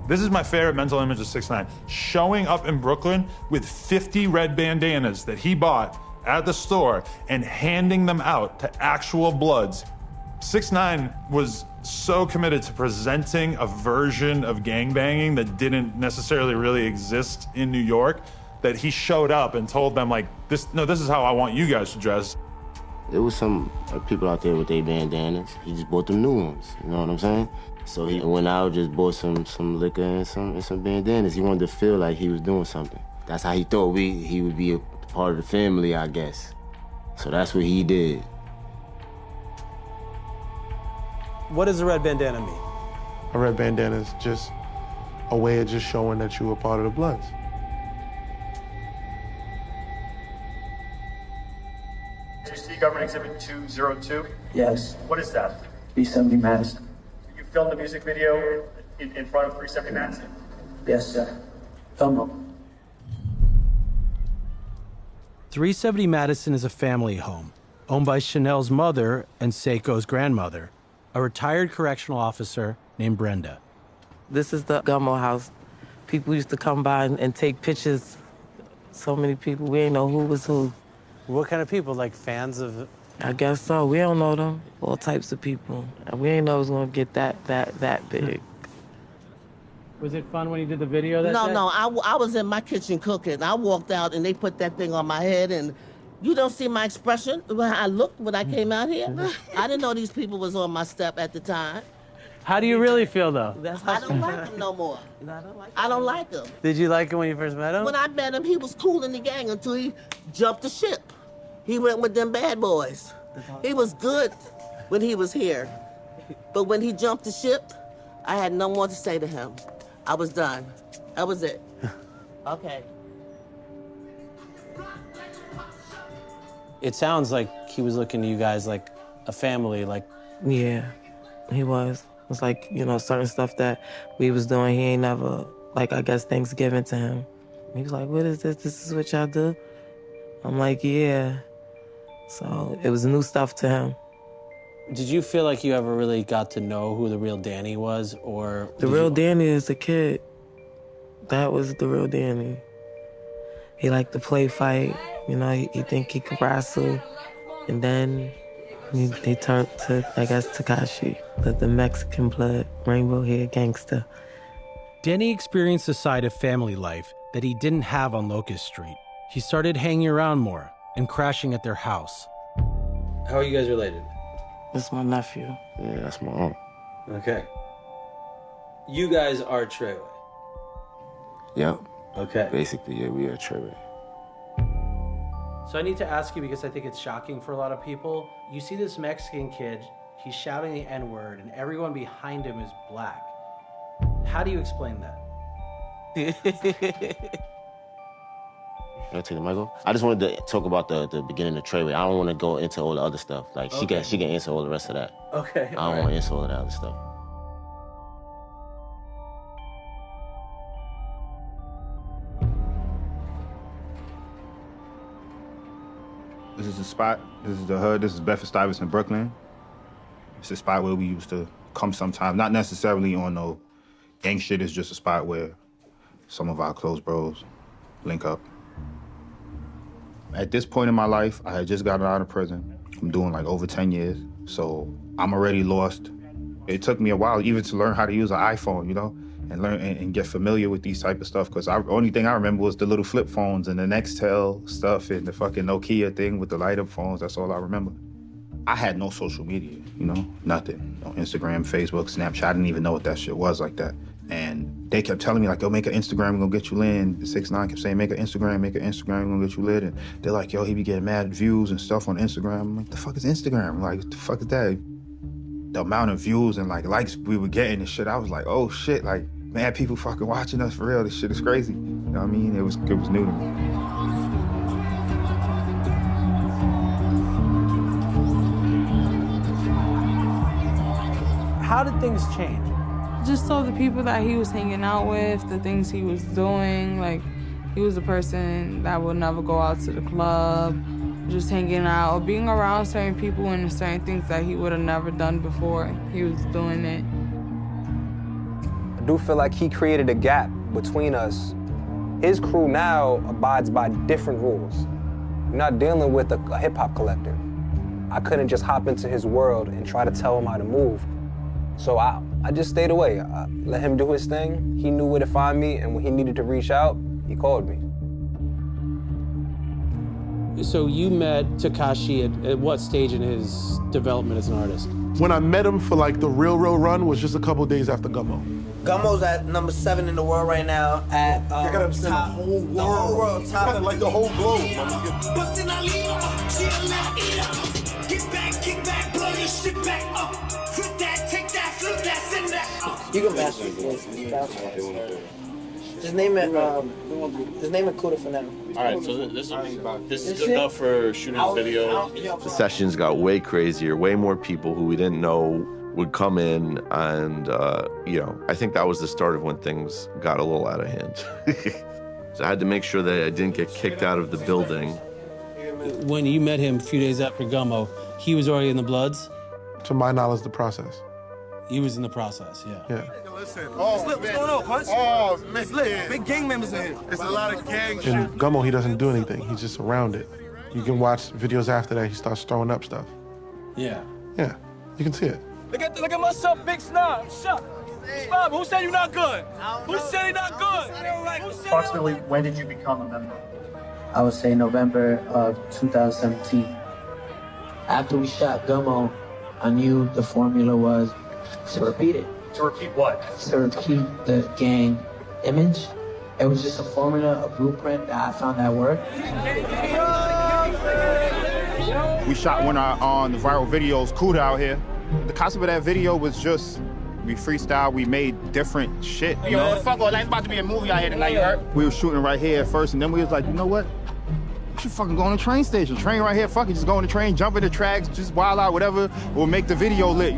This is my favorite mental image of 6ix9ine. Showing up in Brooklyn with 50 red bandanas that he bought at the store and handing them out to actual Bloods. 6ix9ine was so committed to presenting a version of gangbanging that didn't necessarily really exist in New York, that he showed up and told them, like, this is how I want you guys to dress. There was some people out there with their bandanas. He just bought them new ones, you know what I'm saying? So he went out, just bought some liquor and some bandanas. He wanted to feel like he was doing something. That's how he thought he would be a part of the family, I guess. So that's what he did. What does a red bandana mean? A red bandana is just a way of just showing that you were part of the Bloods. Do you see Government Exhibit 202? Yes. What is that? 370 Madison. You filmed the music video in front of 370 Madison? Yes, sir. Gummo. 370 Madison is a family home owned by Chanel's mother and Seiko's grandmother, a retired correctional officer named Brenda. This is the Gummo house. People used to come by and take pictures. So many people, we didn't know who was who. What kind of people? Like fans of? I guess so. We don't know them. All types of people. And we didn't know it was gonna get that big. Was it fun when you did the video that day? No, I was in my kitchen cooking. I walked out and they put that thing on my head, and you don't see my expression when I looked when I came out here. I didn't know these people was on my step at the time. How do you really feel though? I don't like him no more. I don't like him. Did you like him when you first met him? When I met him, he was cool in the gang until he jumped the ship. He went with them bad boys. He was good when he was here. But when he jumped the ship, I had no more to say to him. I was done. That was it. Okay. It sounds like he was looking to you guys like a family, like... Yeah, he was. It was like, you know, certain stuff that we was doing, he ain't never, like, I guess Thanksgiving to him. He was like, what is this? This is what y'all do? I'm like, yeah. So it was new stuff to him. Did you feel like you ever really got to know who the real Danny was, or... The real Danny is the kid. That was the real Danny. He liked to play fight. You know, he think he could wrestle. And then he turned to, I guess, Tekashi, the Mexican blood, rainbow hair gangster. Danny experienced a side of family life that he didn't have on Locust Street. He started hanging around more and crashing at their house. How are you guys related? This is my nephew. Yeah, that's my aunt. Okay. You guys are Treyway. Yep. Okay. Basically, yeah, we are Treyway. So I need to ask you, because I think it's shocking for a lot of people. You see this Mexican kid, he's shouting the N-word, and everyone behind him is black. How do you explain that? Can I take the mic off? I just wanted to talk about the beginning of Treyway. I don't want to go into all the other stuff. Like, she can answer all the rest of that. Okay. I don't want to answer all of that other stuff. This is the spot. This is the hood. This is Bedford-Stuyvesant, Brooklyn. It's a spot where we used to come sometimes. Not necessarily on no gang shit. It's just a spot where some of our close bros link up. At this point in my life, I had just gotten out of prison. I'm doing like over 10 years, so I'm already lost. It took me a while even to learn how to use an iPhone, you know, and learn and get familiar with these type of stuff, because the only thing I remember was the little flip phones and the Nextel stuff and the fucking Nokia thing with the light-up phones. That's all I remember. I had no social media, you know, nothing. No Instagram, Facebook, Snapchat. I didn't even know what that shit was like that. And they kept telling me, like, yo, make an Instagram, we're gonna get you lit. The 6ix9ine kept saying, make an Instagram, we're gonna get you lit. And they're like, yo, he be getting mad views and stuff on Instagram. I'm like, the fuck is Instagram? Like, what the fuck is that? The amount of views and, like, likes we were getting and shit, I was like, oh, shit, like, man, people fucking watching us for real. This shit is crazy. You know what I mean? It was new to me. How did things change? Just saw the people that he was hanging out with, the things he was doing. Like, he was a person that would never go out to the club, just hanging out, or being around certain people and certain things that he would have never done before. He was doing it. I do feel like he created a gap between us. His crew now abides by different rules. You're not dealing with a hip-hop collective. I couldn't just hop into his world and try to tell him how to move. So I just stayed away. I let him do his thing. He knew where to find me, and when he needed to reach out, he called me. So you met Tekashi at what stage in his development as an artist? When I met him for like the real run was just a couple days after Gummo. Gummo's at number 7 in the world right now. At I gotta understand top, the whole world. Top, like the whole globe. You can master it. Just name it Kuda for now. All right, so this is good enough for shooting a video. The sessions got way crazier, way more people who we didn't know would come in, and you know, I think that was the start of when things got a little out of hand. So I had to make sure that I didn't get kicked out of the building. When you met him a few days after Gummo, he was already in the Bloods? To my knowledge, the process. He was in the process, yeah. Yeah. Listen, what's going on, Punch? Oh, man. It's lit. Big gang members in here. It's a lot of gang shit. In Gummo, he doesn't do anything. He's just around it. You can watch videos after that. He starts throwing up stuff. Yeah. Yeah, you can see it. Look at my son, Big Snob. Shut. Bob, who said you're not good? Who said he's not good? Approximately when did you become a member? I would say November of 2017. After we shot Gummo, I knew the formula was to repeat it. To repeat what? To repeat the gang image. It was just a formula, a blueprint that I found that worked. We shot one on the viral videos, Kuda out here. The concept of that video was just, we freestyle, we made different shit, you know? Fuck all, it's about to be a movie out here tonight, you heard? We were shooting right here at first, and then we was like, you know what? We should fucking go on the train station. Train right here, fuck it, just go on the train, jump in the tracks, just wild out, whatever. We'll make the video lit.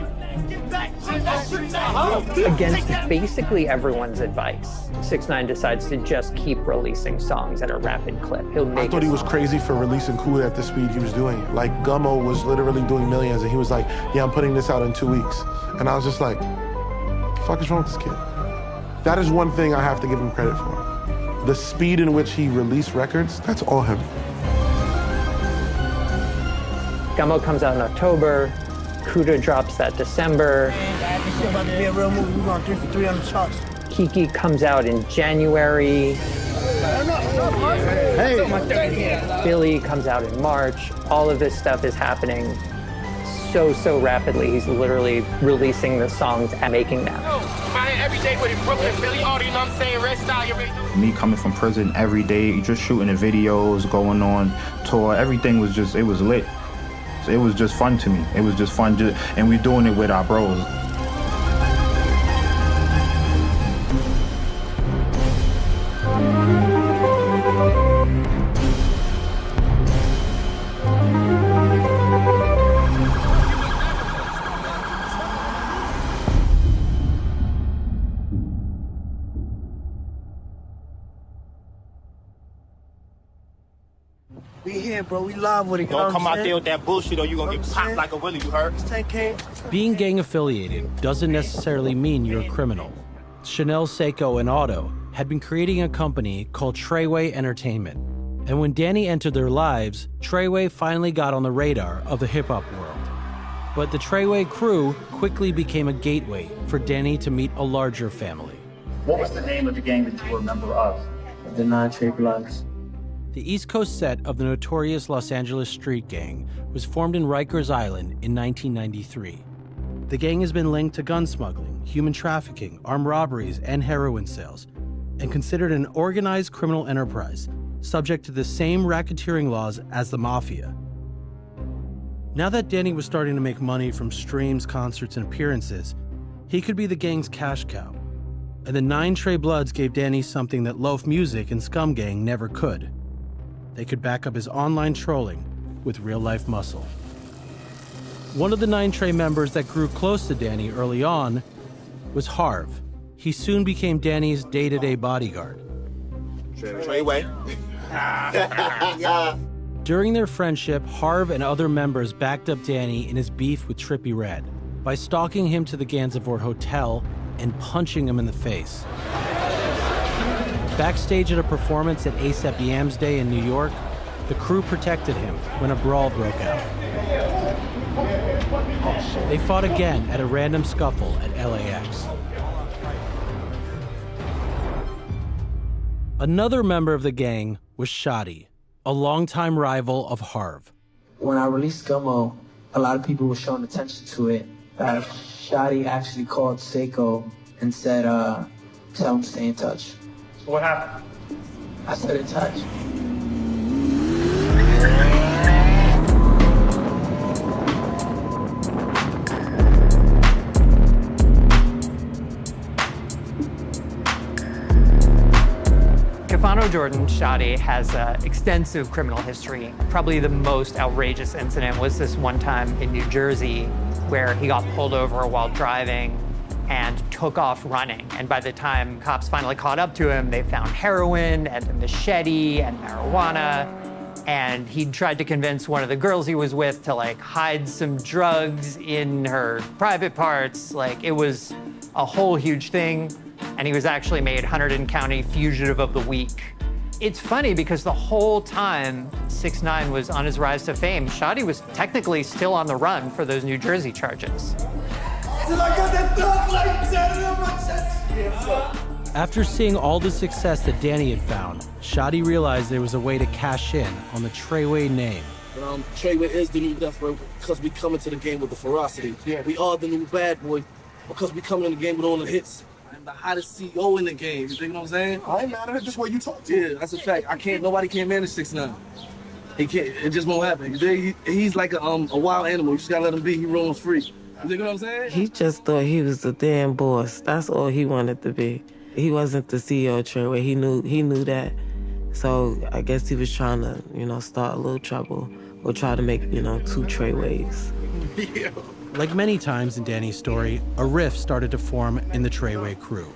Against basically everyone's advice, 6ix9ine decides to just keep releasing songs at a rapid clip. I thought he was crazy for releasing Kuda at the speed he was doing it. Like, Gummo was literally doing millions, and he was like, yeah, I'm putting this out in 2 weeks. And I was just like, the fuck is wrong with this kid? That is one thing I have to give him credit for. The speed in which he released records, that's all him. Gummo comes out in October. Kuda drops that December. This shit about to be a real movie. We're going 3 for 3 on the charts. Kiki comes out in January. Hey. Billy comes out in March. All of this stuff is happening so rapidly. He's literally releasing the songs and making them. Every day with Brooklyn, Philly, all you know what I'm saying, Red Star, you Me coming from prison every day, just shooting the videos, going on tour, everything was just, it was lit. It was just fun to me. It was just fun, and we doing it with our bros. We here, bro. We live with it. Don't come out there with that bullshit or you gonna get popped like a willy, you heard? Being gang affiliated doesn't necessarily mean you're a criminal. Chanel, Seiko, and Otto had been creating a company called Treyway Entertainment. And when Danny entered their lives, Treyway finally got on the radar of the hip-hop world. But the Treyway crew quickly became a gateway for Danny to meet a larger family. What was the name of the gang that you were a member of? The 9 Trey Bloods. The East Coast set of the notorious Los Angeles street gang was formed in Rikers Island in 1993. The gang has been linked to gun smuggling, human trafficking, armed robberies, and heroin sales, and considered an organized criminal enterprise, subject to the same racketeering laws as the mafia. Now that Danny was starting to make money from streams, concerts, and appearances, he could be the gang's cash cow. And the 9 Trey Bloods gave Danny something that Loaf Music and Scum Gang never could. They could back up his online trolling with real-life muscle. One of the 9 Trey members that grew close to Danny early on was Harv. He soon became Danny's day-to-day bodyguard. Treyway. During their friendship, Harv and other members backed up Danny in his beef with Trippie Redd by stalking him to the Gansevoort Hotel and punching him in the face. Backstage at a performance at A$AP Yams Day in New York, the crew protected him when a brawl broke out. They fought again at a random scuffle at LAX. Another member of the gang was Shotty, a longtime rival of Harv. When I released Gummo, a lot of people were showing attention to it. Shotty actually called Seiko and said, tell him to stay in touch. What happened? I said in touch. Kafano Jordan, Shotty, has extensive criminal history. Probably the most outrageous incident was this one time in New Jersey where he got pulled over while driving and took off running. And by the time cops finally caught up to him, they found heroin and a machete and marijuana. And he tried to convince one of the girls he was with to hide some drugs in her private parts. It was a whole huge thing. And he was actually made Hunterdon County Fugitive of the Week. It's funny because the whole time 6ix9ine was on his rise to fame, Shotty was technically still on the run for those New Jersey charges. After seeing all the success that Danny had found, Shotty realized there was a way to cash in on the Treyway name. Treyway is the new death row because we come into the game with the ferocity. Yeah. We are the new bad boy because we come in the game with all the hits. I'm the hottest CEO in the game. You think what I'm saying? I ain't mad at it, just what you talk to. Yeah, that's a fact. Nobody can't manage 6ix9ine. He can't. It just won't happen. He's like a wild animal. You just gotta let him be. He roams free. You think what I'm saying? He just thought he was the damn boss. That's all he wanted to be. He wasn't the CEO of Treyway. He knew that. So I guess he was trying to, start a little trouble or try to make, 2 Treyways. Yeah. Like many times in Danny's story, a rift started to form in the Treyway crew.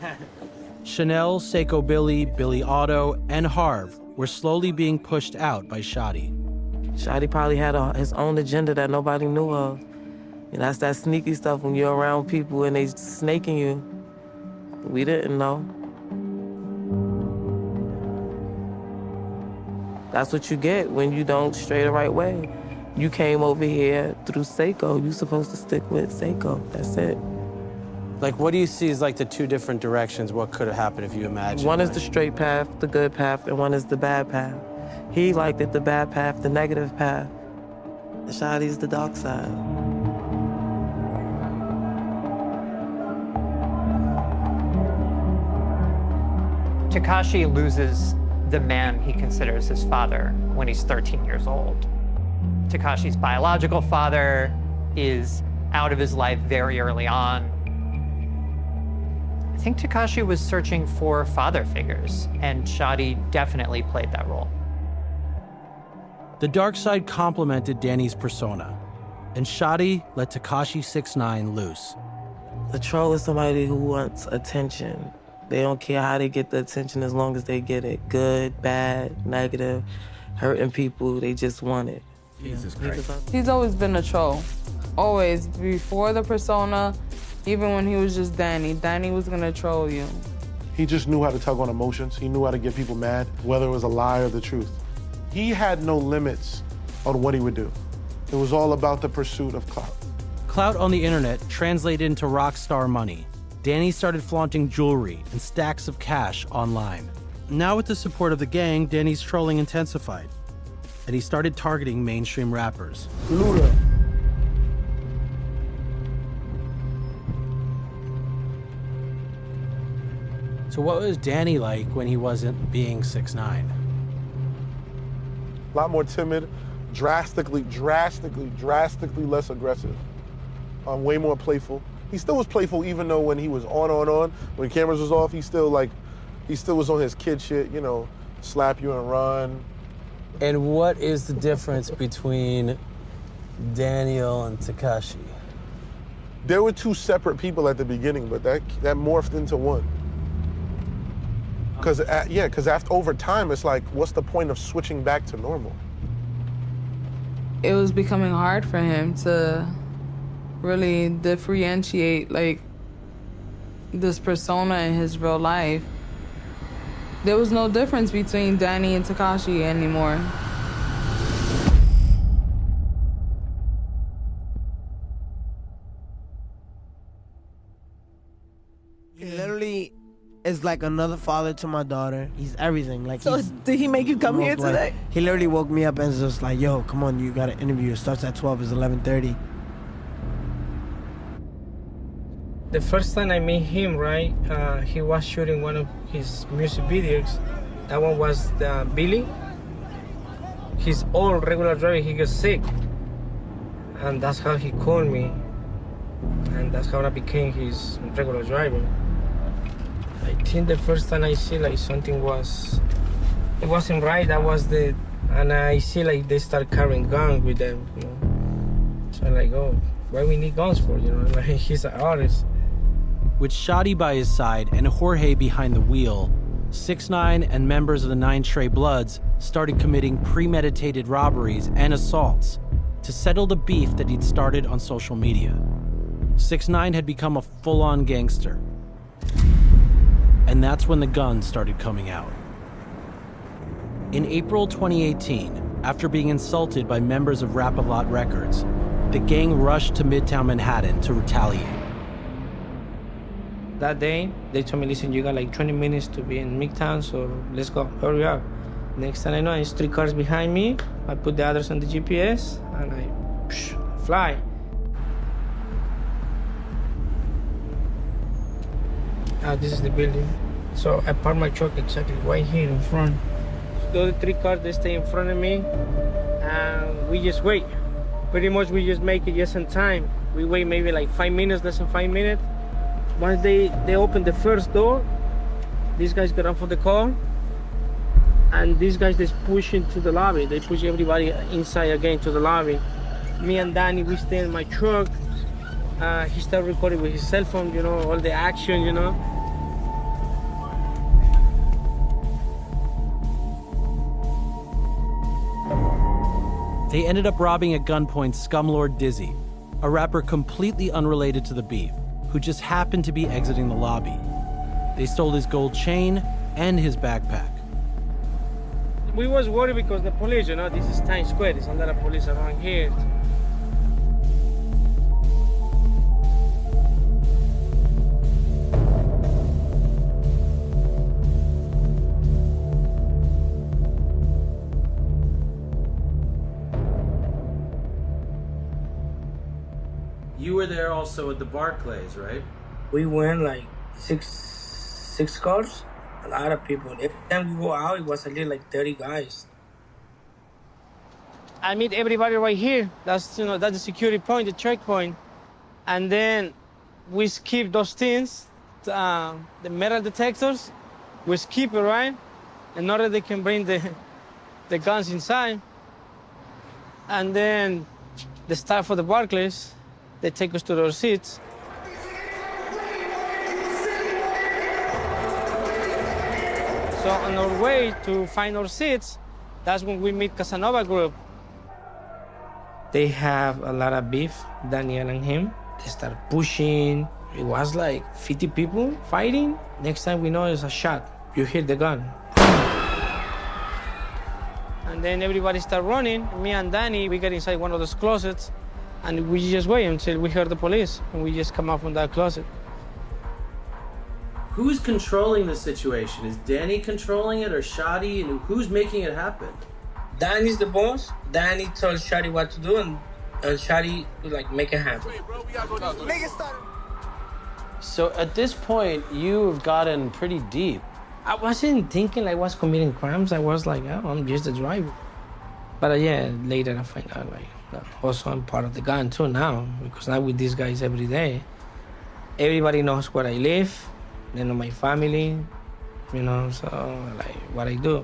Chanel, Seiko Billy, Billy Otto, and Harv were slowly being pushed out by Shotty. Shotty probably had his own agenda that nobody knew of. That's that sneaky stuff when you're around people and they snaking you. We didn't know. That's what you get when you don't stray the right way. You came over here through Seiko. You're supposed to stick with Seiko. That's it. What do you see as the 2 different directions? What could have happened if you imagine? One is the straight path, the good path, and one is the bad path. He liked it, the bad path, the negative path. Shotty's the dark side. Tekashi loses the man he considers his father when he's 13 years old. Tekashi's biological father is out of his life very early on. I think Tekashi was searching for father figures, and Shadi definitely played that role. The dark side complemented Danny's persona, and Shadi let Tekashi 6ix9ine loose. A troll is somebody who wants attention. They don't care how they get the attention as long as they get it. Good, bad, negative, hurting people, they just want it. Jesus Christ. He's always been a troll. Always. Before the persona, even when he was just Danny, Danny was gonna troll you. He just knew how to tug on emotions. He knew how to get people mad, whether it was a lie or the truth. He had no limits on what he would do. It was all about the pursuit of clout. Clout on the internet translated into rock star money. Danny started flaunting jewelry and stacks of cash online. Now with the support of the gang, Danny's trolling intensified, and he started targeting mainstream rappers. Luda. So what was Danny like when he wasn't being 6ix9ine? A lot more timid, drastically less aggressive. Way more playful. He still was playful even though when he was on, when cameras was off, he still was on his kid shit, you know, slap you and run. And what is the difference between Daniel and Tekashi? There were two separate people at the beginning, but that morphed into one. Because after over time, it's like, what's the point of switching back to normal? It was becoming hard for him to really differentiate like this persona in his real life. There was no difference between Danny and Tekashi anymore. He literally is like another father to my daughter. He's everything. Like, So did he make you come here like, today? He literally woke me up and was just like, yo, come on, you got an interview. It starts at 12, it's 11:30. The first time I met him, right, he was shooting one of his music videos. That one was Billy. His old regular driver, he got sick. And that's how he called me. And that's how I became his regular driver. I think the first time I see like something it wasn't right, and I see like they start carrying guns with them, you know. So I'm like, oh, why we need guns for, you know, like he's an artist. With Shadi by his side and Jorge behind the wheel, 6ix9ine and members of the 9 Trey Bloods started committing premeditated robberies and assaults to settle the beef that he'd started on social media. 6ix9ine had become a full-on gangster. And that's when the guns started coming out. In April 2018, after being insulted by members of Rap-A-Lot Records, the gang rushed to Midtown Manhattan to retaliate. That day, they told me, listen, you got like 20 minutes to be in Midtown, so let's go, hurry up. Next thing I know, there's 3 cars behind me. I put the address on the GPS, and I fly. This is the building. So I park my truck exactly right here in front. The other 3 cars, they stay in front of me, and we just wait. Pretty much we just make it just in time. We wait maybe like 5 minutes, less than 5 minutes. Once they open the first door, these guys get off of the car, and these guys just push into the lobby. They push everybody inside again to the lobby. Me and Danny, we stay in my truck. He started recording with his cell phone, you know, all the action, you know. They ended up robbing at gunpoint Scumlord Dizzy, a rapper completely unrelated to the beef, who just happened to be exiting the lobby. They stole his gold chain and his backpack. We was worried because the police, you know, this is Times Square. There's a lot of police around here. You were there also at the Barclays, right? We went like six cars, A lot of people. Every time we go out, it was at least like 30 guys. I meet everybody right here. That's that's the security point, the checkpoint. And then we skip those things, the metal detectors. We skip it, right? In order they can bring the guns inside. And then the staff for the Barclays, they take us to their seats. So on our way to find our seats, that's when we meet Casanova Group. They have a lot of beef, Daniel and him. They start pushing. It was like 50 people fighting. Next time we know it's a shot. You hear the gun. And then everybody start running. Me and Danny, we get inside one of those closets and we just wait until we hear the police and we just come out from that closet. Who's controlling the situation? Is Danny controlling it or Shadi? And who's making it happen? Danny's the boss. Danny tells Shadi what to do, and Shadi will like make it happen. So at this point, you've gotten pretty deep. I wasn't thinking I was committing crimes. I was like, oh, I'm just a driver. But yeah, later I find out like, also I'm part of the gang too now, because I'm with these guys every day. Everybody knows where I live. They know my family, so like what I do.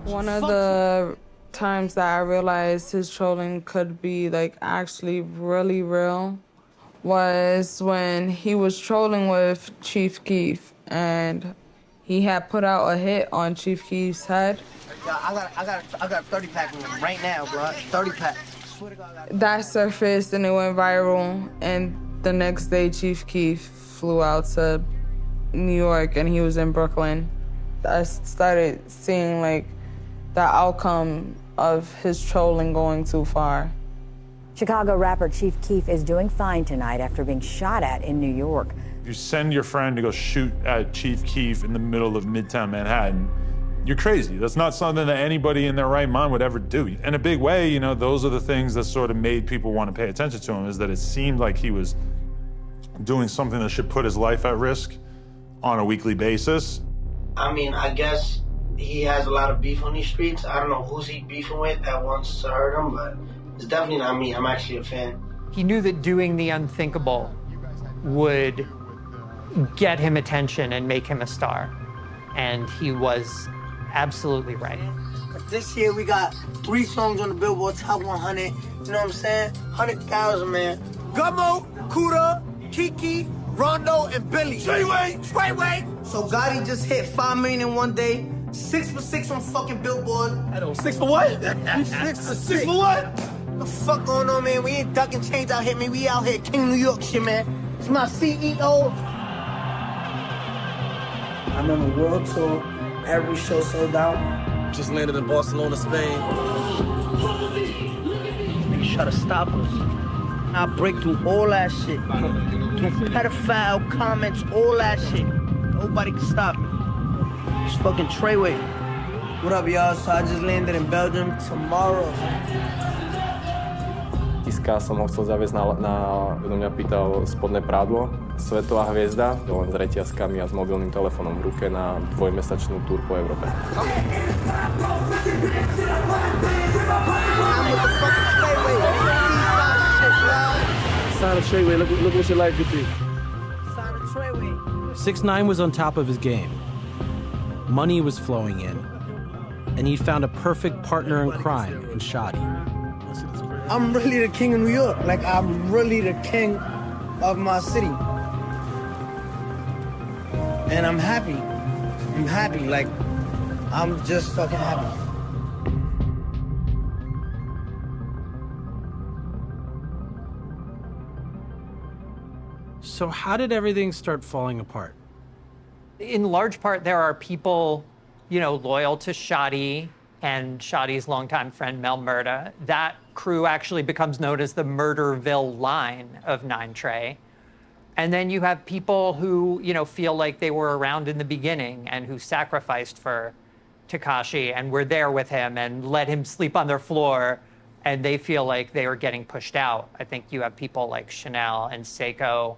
One of the times that I realized his trolling could be like actually really real was when he was trolling with Chief Keef and he had put out a hit on Chief Keef's head. I got 30 pack of them right now, bro. 30 packs. That surfaced and it went viral, and the next day Chief Keef flew out to New York and he was in Brooklyn. I started seeing like the outcome of his trolling going too far. Chicago rapper Chief Keef is doing fine tonight after being shot at in New York. You send your friend to go shoot at Chief Keef in the middle of Midtown Manhattan, you're crazy. That's not something that anybody in their right mind would ever do. In a big way, those are the things that sort of made people want to pay attention to him, is that it seemed like he was doing something that should put his life at risk on a weekly basis. I mean, I guess he has a lot of beef on these streets. I don't know who's he beefing with that wants to hurt him, but it's definitely not me. I'm actually a fan. He knew that doing the unthinkable would get him attention and make him a star. And he was absolutely right. This year we got 3 songs on the Billboard Top 100. You know what I'm saying? 100,000, man. Gummo, Kuda, Kiki, Rondo, and Billy. Straightway. So Gotti just hit 5 million in one day. 6 for 6 on fucking Billboard. I don't. 6 for what? 6 for 6 for what? The fuck going on, man? We ain't ducking chains out here, man. We out here, King New York shit, man. It's my CEO. I'm on a world tour. Every show sold out. Just landed in Barcelona, Spain. Niggas try to stop us. I break through all that shit. Through pedophile comments, all that shit. Nobody can stop me. It's fucking Treyway. What up, y'all? So I just landed in Belgium tomorrow. Iska som ho chcel zaviesť na do mňa pýtal spodné prádlo, svetová hviezda, len s reťazkami a s mobilným telefónom v ruke na 2-mesačnú túr po Európe. Sign of Treyway, look what your life could be. 6ix9ine was on top of his game. Money was flowing in, and he found a perfect partner in crime in Shadi. I'm really the king of New York. Like, I'm really the king of my city. And I'm happy. I'm happy. Like, I'm just fucking happy. So how did everything start falling apart? In large part, there are people, loyal to Shadi and Shadi's longtime friend Mel Murda. That crew actually becomes known as the Murderville line of 9 Trey. And then you have people who, feel like they were around in the beginning and who sacrificed for Tekashi and were there with him and let him sleep on their floor, and they feel like they were getting pushed out. I think you have people like Chanel and Seiko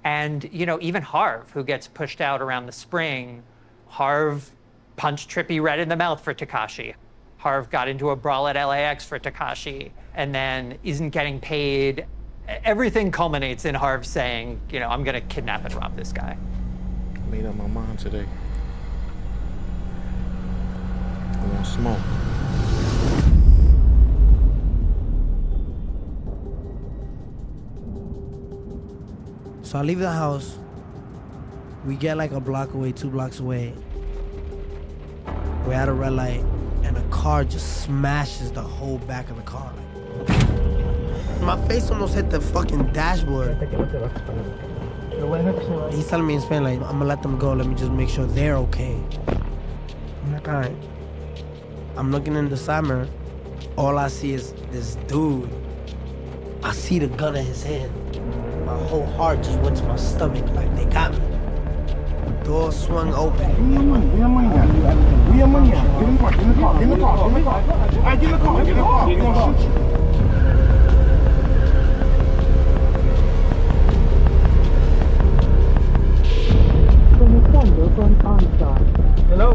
and, you know, even Harv, who gets pushed out around the spring. Harv punched Trippie Redd in the mouth for Tekashi. Harv got into a brawl at LAX for Tekashi and then isn't getting paid. Everything culminates in Harv saying, you know, I'm gonna kidnap and rob this guy. Made up my mind today. I want smoke. So I leave the house. We get like a block away, 2 blocks away. We're at a red light, and a car just smashes the whole back of the car. My face almost hit the fucking dashboard. He's telling me in Spanish, like, I'm gonna let them go. Let me just make sure they're okay. I'm like, all right. I'm looking in the side mirror. All I see is this dude. I see the gun in his hand. My whole heart just went to my stomach, like they got me. Door swung open. Hello.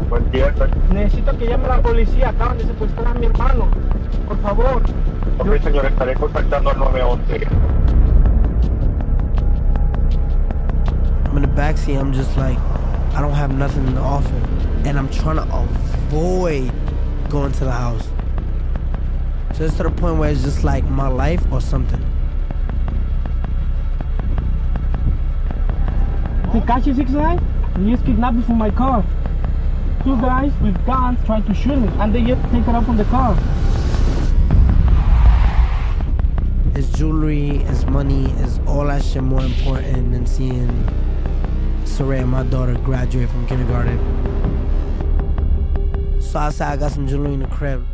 Necesito que llame a la policía. Acaban de secuestrar a mi hermano. Por favor. Ok, señor, estaré contactando al 911. I'm in the backseat, I'm just like, I don't have nothing to offer. And I'm trying to avoid going to the house. Just to the point where it's just like my life or something. Tekashi 6ix9ine, he just kidnapped me from my car. 2 guys with guns tried to shoot me, and they get taken up from the car. Is jewelry, is money, is all that shit more important than seeing Soraya, my daughter, graduate from kindergarten? So I said, I got some jewelry in the crib.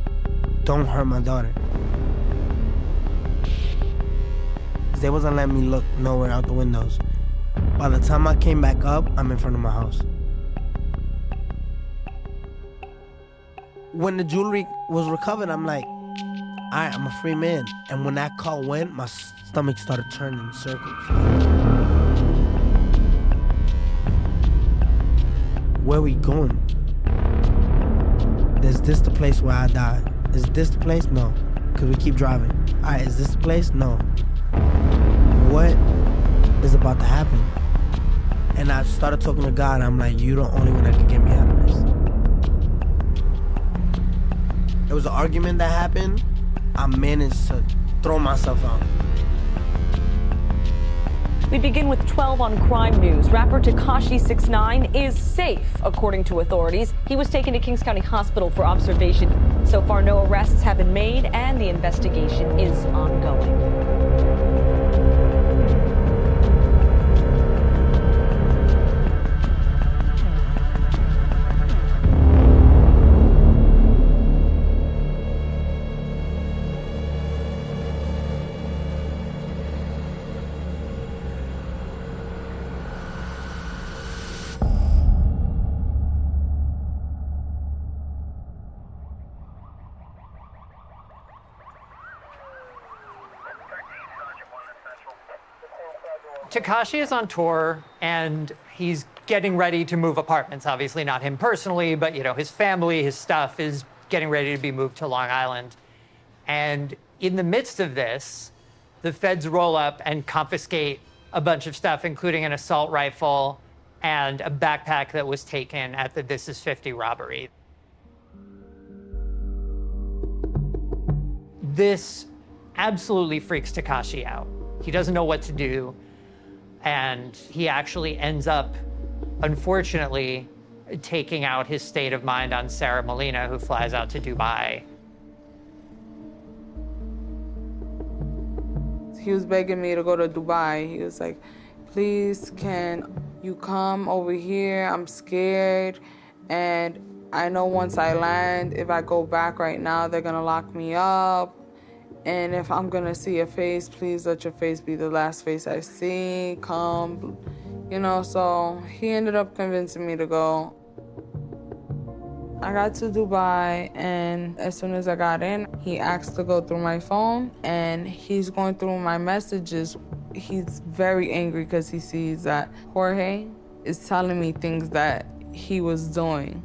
Don't hurt my daughter. They wasn't letting me look nowhere out the windows. By the time I came back up, I'm in front of my house. When the jewelry was recovered, I'm like, all right, I'm a free man. And when that call went, my stomach started turning in circles. Where are we going? Is this the place where I die? Is this the place? No. Because we keep driving. All right, is this the place? No. What is about to happen? And I started talking to God. I'm like, you're the only one that can get me out of this. There was an argument that happened. I managed to throw myself out. We begin with 12 on Crime News. Rapper Tekashi 6ix9ine is safe, according to authorities. He was taken to Kings County Hospital for observation. So far, no arrests have been made, and the investigation is ongoing. Tekashi is on tour, and he's getting ready to move apartments. Obviously not him personally, but, you know, his family, his stuff is getting ready to be moved to Long Island. And in the midst of this, the feds roll up and confiscate a bunch of stuff, including an assault rifle and a backpack that was taken at the This Is 50 robbery. This absolutely freaks Tekashi out. He doesn't know what to do. And he actually ends up, unfortunately, taking out his state of mind on Sarah Molina, who flies out to Dubai. He was begging me to go to Dubai. He was like, please, can you come over here? I'm scared. And I know once I land, if I go back right now, they're gonna lock me up. And if I'm gonna see a face, please let your face be the last face I see. Come, you know, so he ended up convincing me to go. I got to Dubai, and as soon as I got in, he asked to go through my phone, and he's going through my messages. He's very angry because he sees that Jorge is telling me things that he was doing.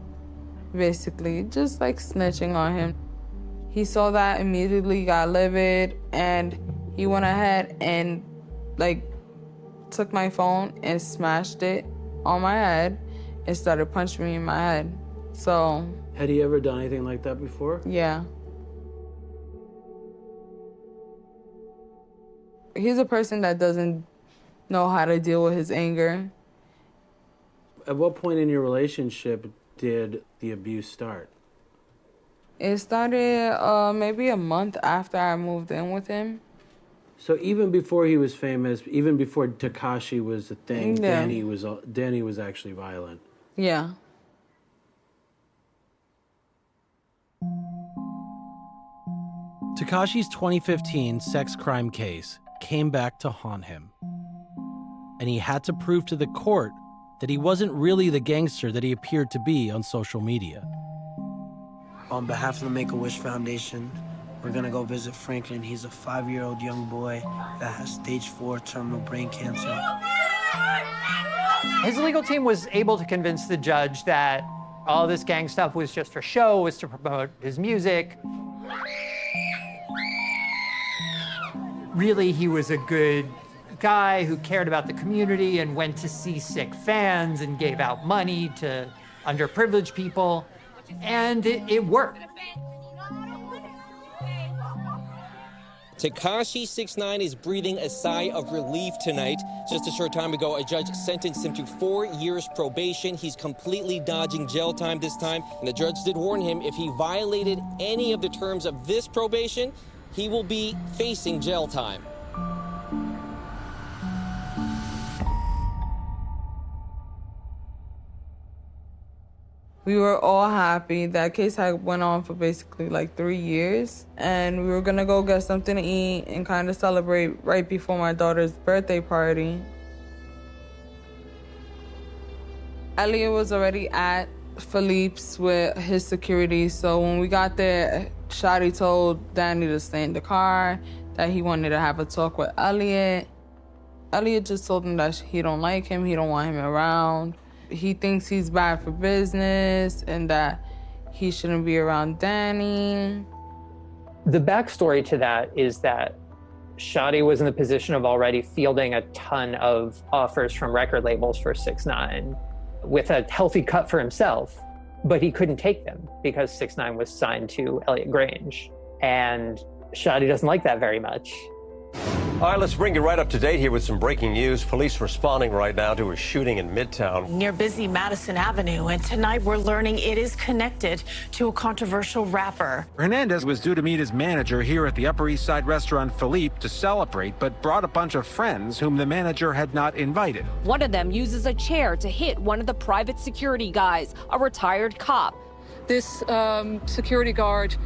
Basically, just like snitching on him. He saw that, immediately got livid, and he went ahead and like took my phone and smashed it on my head and started punching me in my head. So. Had he ever done anything like that before? Yeah. He's a person that doesn't know how to deal with his anger. At what point in your relationship did the abuse start? It started maybe a month after I moved in with him. So even before he was famous, even before Tekashi was a thing, Yeah. Danny was actually violent. Yeah. Tekashi's 2015 sex crime case came back to haunt him. And he had to prove to the court that he wasn't really the gangster that he appeared to be on social media. On behalf of the Make-A-Wish Foundation, we're gonna go visit Franklin. He's a 5-year-old young boy that has stage 4 terminal brain cancer. His legal team was able to convince the judge that all this gang stuff was just for show, was to promote his music. Really, he was a good guy who cared about the community and went to see sick fans and gave out money to underprivileged people, and it worked. Tekashi 6ix9ine is breathing a sigh of relief tonight. Just a short time ago, a judge sentenced him to 4 years probation. He's completely dodging jail time this time, and the judge did warn him if he violated any of the terms of this probation, he will be facing jail time. We were all happy. That case had went on for basically like 3 years, and we were gonna go get something to eat and kind of celebrate right before my daughter's birthday party. Elliot was already at Philippe's with his security, so when we got there, Shadi told Danny to stay in the car, that he wanted to have a talk with Elliot. Elliot just told him that he don't like him, he don't want him around. He thinks he's bad for business and that he shouldn't be around Danny. The backstory to that is that Shadi was in the position of already fielding a ton of offers from record labels for 6ix9ine with a healthy cut for himself, but he couldn't take them because 6ix9ine was signed to Elliot Grange. And Shadi doesn't like that very much. All right, let's bring you right up to date here with some breaking news. Police responding right now to a shooting in Midtown. Near busy Madison Avenue, and tonight we're learning it is connected to a controversial rapper. Hernandez was due to meet his manager here at the Upper East Side restaurant Philippe to celebrate, but brought a bunch of friends whom the manager had not invited. One of them uses a chair to hit one of the private security guys, a retired cop. This security guard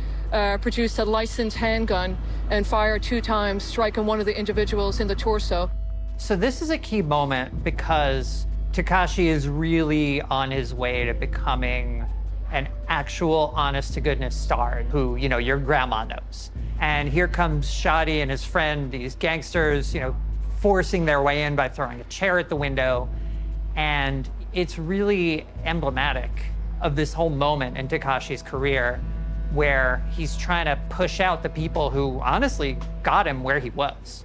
produced a licensed handgun and fired 2 times, striking one of the individuals in the torso. So this is a key moment because Tekashi is really on his way to becoming an actual honest-to-goodness star who, you know, your grandma knows. And here comes Shadi and his friend, these gangsters, you know, forcing their way in by throwing a chair at the window. And it's really emblematic of this whole moment in Tekashi's career where he's trying to push out the people who honestly got him where he was.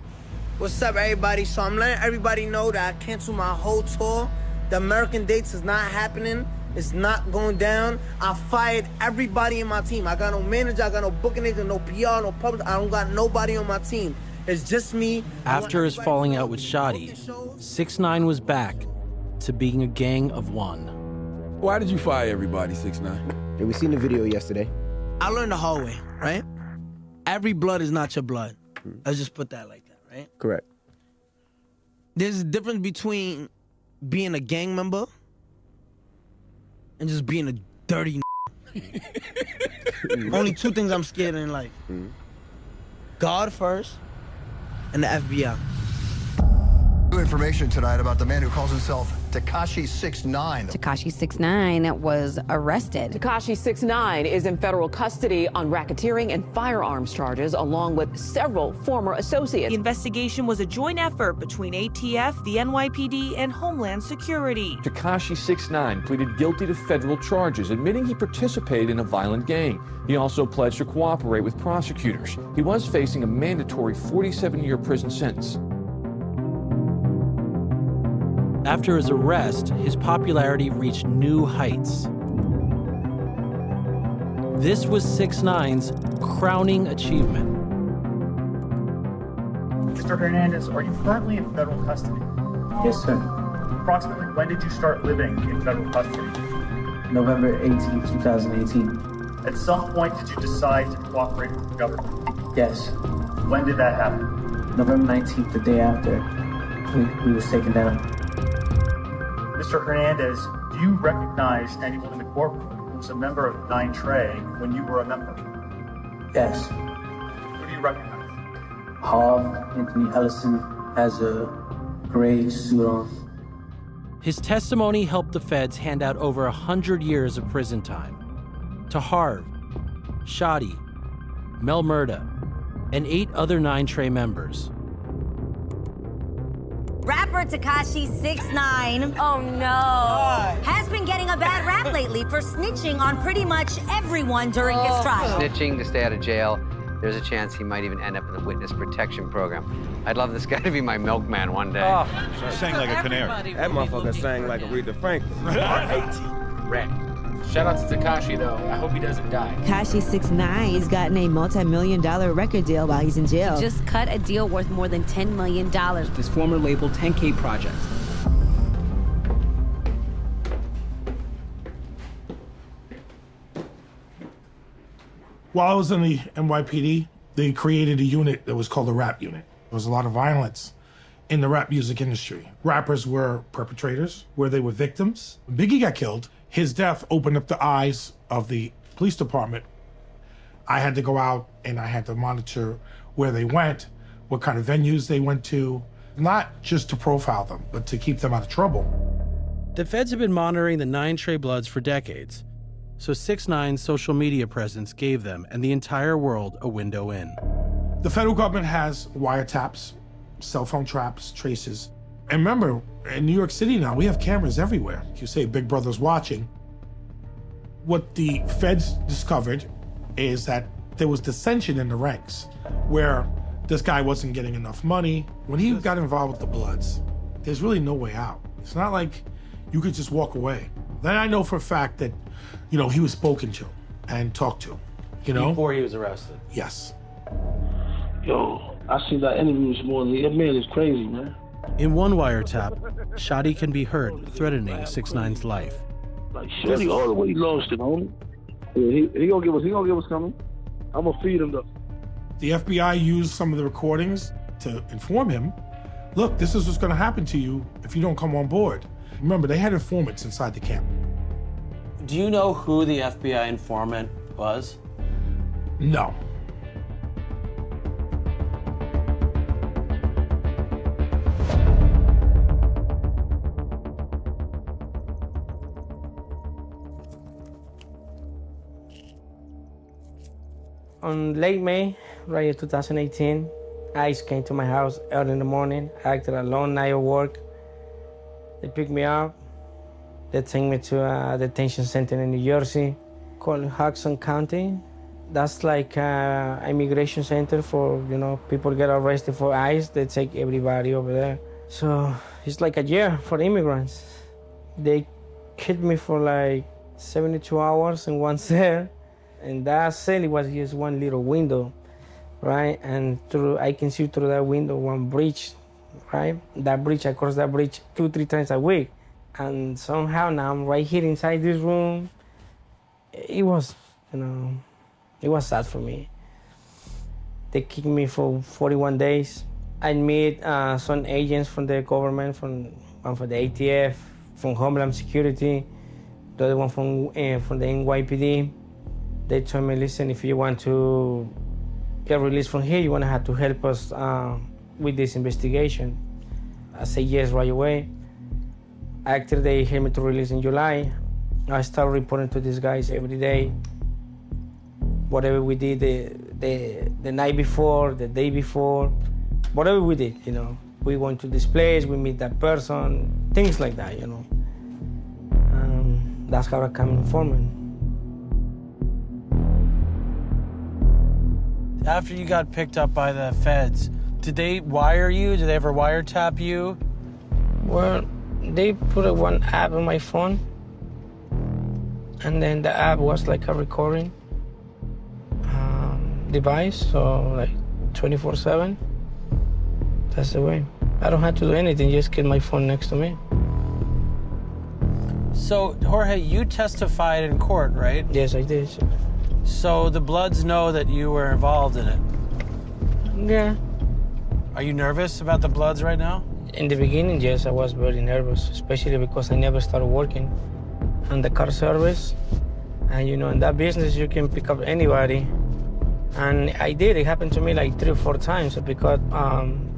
What's up, everybody? So I'm letting everybody know that I canceled my whole tour. The American dates is not happening. It's not going down. I fired everybody in my team. I got no manager, I got no booking agent, no PR, no public. I don't got nobody on my team. It's just me. After his falling out with Shadi, 6ix9ine was back to being a gang of one. Why did you fire everybody, 6ix9ine? Yeah, we seen the video yesterday. I learned the hard way, right? Every blood is not your blood. Let's just put that like that, right? Correct. There's a difference between being a gang member and just being a dirty Only 2 things I'm scared of in life. God first and the FBI. New information tonight about the man who calls himself Tekashi 6ix9ine. Tekashi 6ix9ine was arrested. Tekashi 6ix9ine is in federal custody on racketeering and firearms charges, along with several former associates. The investigation was a joint effort between ATF, the NYPD, and Homeland Security. Tekashi 6ix9ine pleaded guilty to federal charges, admitting he participated in a violent gang. He also pledged to cooperate with prosecutors. He was facing a mandatory 47-year prison sentence. After his arrest, his popularity reached new heights. This was 6ix9ine's crowning achievement. Mr. Hernandez, are you currently in federal custody? Yes, sir. Approximately when did you start living in federal custody? November 18, 2018. At some point, did you decide to cooperate with the government? Yes. When did that happen? November 19th, the day after we was taken down. Mr. Hernandez, do you recognize anyone in the courtroom who was a member of Nine Trey when you were a member? Yes. Who do you recognize? Hov, Anthony Ellison has a gray suit on. His testimony helped the feds hand out over 100 years of prison time to Harv, Shadi, Mel Murda, and 8 other Nine Trey members. Rapper Tekashi 6ix9ine, oh no, has been getting a bad rap lately for snitching on pretty much everyone during his trial. Snitching to stay out of jail. There's a chance he might even end up in the witness protection program. I'd love this guy to be my milkman one day. Oh, sang like a canary. That motherfucker sang like Aretha Franklin. Rat. Shout out to Tekashi, though. I hope he doesn't die. Tekashi 6ix9ine has gotten a multi-million-dollar record deal while he's in jail. He just cut a deal worth more than $10 million. His former label, 10K Project. While I was in the NYPD, they created a unit that was called the rap unit. There was a lot of violence in the rap music industry. Rappers were perpetrators, where they were victims. When Biggie got killed, his death opened up the eyes of the police department. I had to go out and I had to monitor where they went, what kind of venues they went to, not just to profile them, but to keep them out of trouble. The feds have been monitoring the Nine Trey Bloods for decades, so 6ix9ine's social media presence gave them and the entire world a window in. The federal government has wiretaps, cell phone traps, traces. And remember, in New York City now, we have cameras everywhere. You say Big Brother's watching. What the feds discovered is that there was dissension in the ranks, where this guy wasn't getting enough money. When he got involved with the Bloods, there's really no way out. It's not like you could just walk away. Then I know for a fact that, he was spoken to and talked to, Before he was arrested? Yes. Yo, I seen that interview this morning. That man is crazy, man. In one wiretap, Shadi can be heard threatening 6ix9ine's life. Like, Shorty all the way lost it, homie. Yeah, he gonna give us coming. I'm gonna feed him though. The FBI used some of the recordings to inform him, look, this is what's gonna happen to you if you don't come on board. Remember, they had informants inside the camp. Do you know who the FBI informant was? No. On late May, right in 2018, ICE came to my house early in the morning. I acted a long night of work. They picked me up. They took me to a detention center in New Jersey called Hudson County. That's like an immigration center for, people get arrested for ICE. They take everybody over there. So it's like a year for immigrants. They kept me for like 72 hours in one cell. And that cell was just one little window, right? And I can see through that window one bridge, right? That bridge, I cross that bridge 2-3 times a week. And somehow now I'm right here inside this room. It was, it was sad for me. They kicked me for 41 days. I meet some agents from the government, one from the ATF, from Homeland Security, the other one from the NYPD. They told me, listen, if you want to get released from here, you're gonna have to help us with this investigation. I said yes right away. After they had me to release in July, I started reporting to these guys every day. Whatever we did the night before, the day before, whatever we did, you know. We went to this place, we meet that person, things like that, you know. That's how I became informant. After you got picked up by the feds, did they wire you? Did they ever wiretap you? Well, they put one app on my phone, and then the app was like a recording device, so like 24/7. That's the way. I don't have to do anything, just get my phone next to me. So, Jorge, you testified in court, right? Yes, I did. So the Bloods know that you were involved in it? Yeah. Are you nervous about the Bloods right now? In the beginning, yes, I was very nervous, especially because I never started working on the car service. And, you know, in that business, you can pick up anybody. And I did. It happened to me like 3 or 4 times. I picked up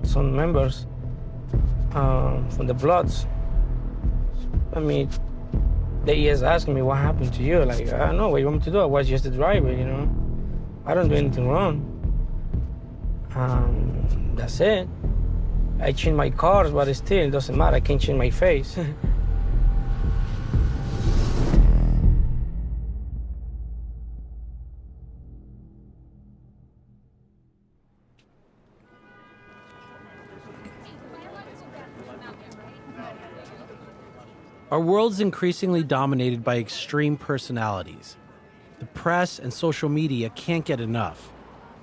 some members from the Bloods. I mean, they just asked me, what happened to you? Like, I don't know, what you want me to do? I was just a driver, you know? I don't do anything wrong. That's it. I change my cars, but still, it doesn't matter. I can't change my face. Our world's increasingly dominated by extreme personalities. The press and social media can't get enough.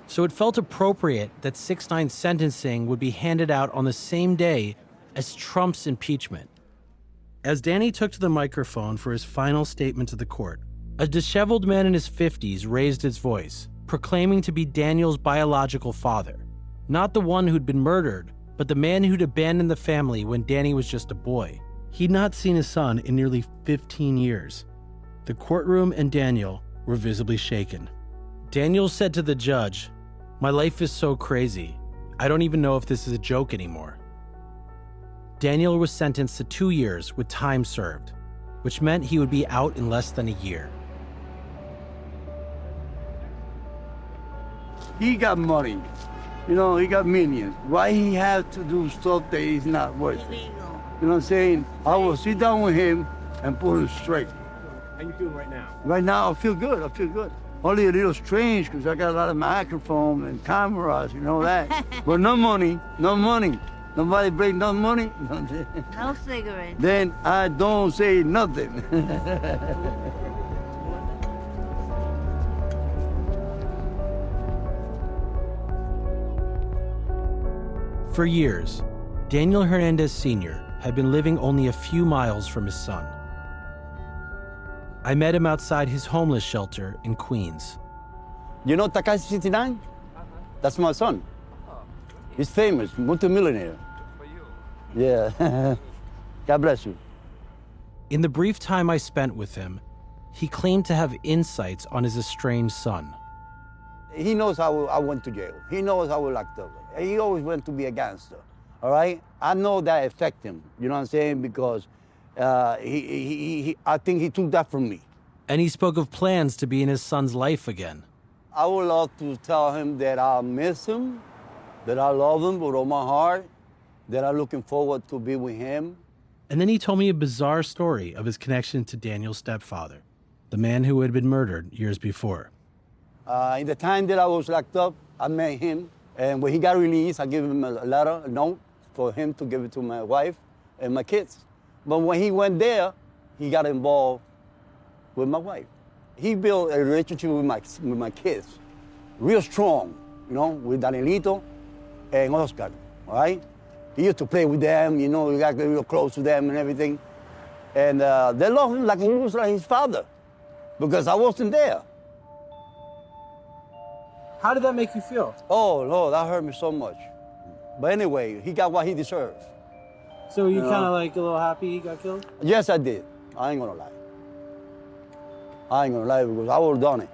So it felt appropriate that 6ix9ine's sentencing would be handed out on the same day as Trump's impeachment. As Danny took to the microphone for his final statement to the court, a disheveled man in his 50s raised his voice, proclaiming to be Daniel's biological father. Not the one who'd been murdered, but the man who'd abandoned the family when Danny was just a boy. He'd not seen his son in nearly 15 years. The courtroom and Daniel were visibly shaken. Daniel said to the judge, "My life is so crazy. I don't even know if this is a joke anymore." Daniel was sentenced to 2 years with time served, which meant he would be out in less than a year. He got money. You know, he got millions. Why he have to do stuff that is not worth it? You know what I'm saying? I will sit down with him and put him straight. How you feeling right now? Right now, I feel good. I feel good. Only a little strange because I got a lot of microphone and cameras, you know that. But no money, no money. Nobody bring no money. No cigarette. Then I don't say nothing. For years, Daniel Hernandez Sr. had been living only a few miles from his son. I met him outside his homeless shelter in Queens. You know Tekashi 69? That's my son. He's famous, multimillionaire. Yeah. God bless you. In the brief time I spent with him, he claimed to have insights on his estranged son. He knows how I went to jail. He knows how I locked up. He always went to be a gangster, all right? I know that affected him, you know what I'm saying? Because I think he took that from me. And he spoke of plans to be in his son's life again. I would love to tell him that I miss him, that I love him with all my heart, that I'm looking forward to be with him. And then he told me a bizarre story of his connection to Daniel's stepfather, the man who had been murdered years before. In the time that I was locked up, I met him. And when he got released, I gave him a letter, a note for him to give it to my wife and my kids. But when he went there, he got involved with my wife. He built a relationship with my kids, real strong, you know, with Danielito and Oscar, all right? He used to play with them, you know, he got real close to them and everything. And they loved him like he was like his father, because I wasn't there. How did that make you feel? Oh, Lord, that hurt me so much. But anyway, he got what he deserved. So you kind of like a little happy he got killed? Yes, I did. I ain't gonna lie. I ain't gonna lie because I would have done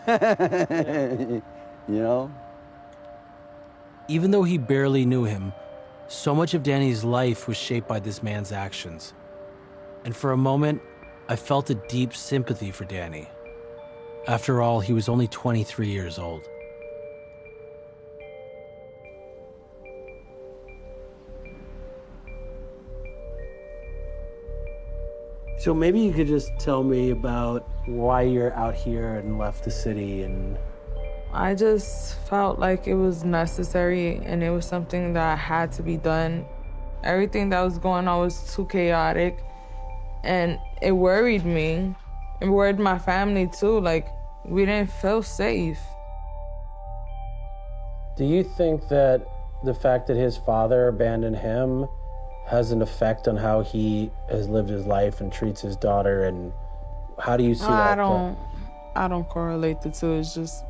it. You know? Even though he barely knew him, so much of Danny's life was shaped by this man's actions. And for a moment, I felt a deep sympathy for Danny. After all, he was only 23 years old. So maybe you could just tell me about why you're out here and left the city. And I just felt like it was necessary and it was something that had to be done. Everything that was going on was too chaotic and it worried me. It worried my family too. Like, we didn't feel safe. do you think that the fact that his father abandoned him has an effect on how he has lived his life and treats his daughter? And how do you see that? I don't correlate the two. It's just,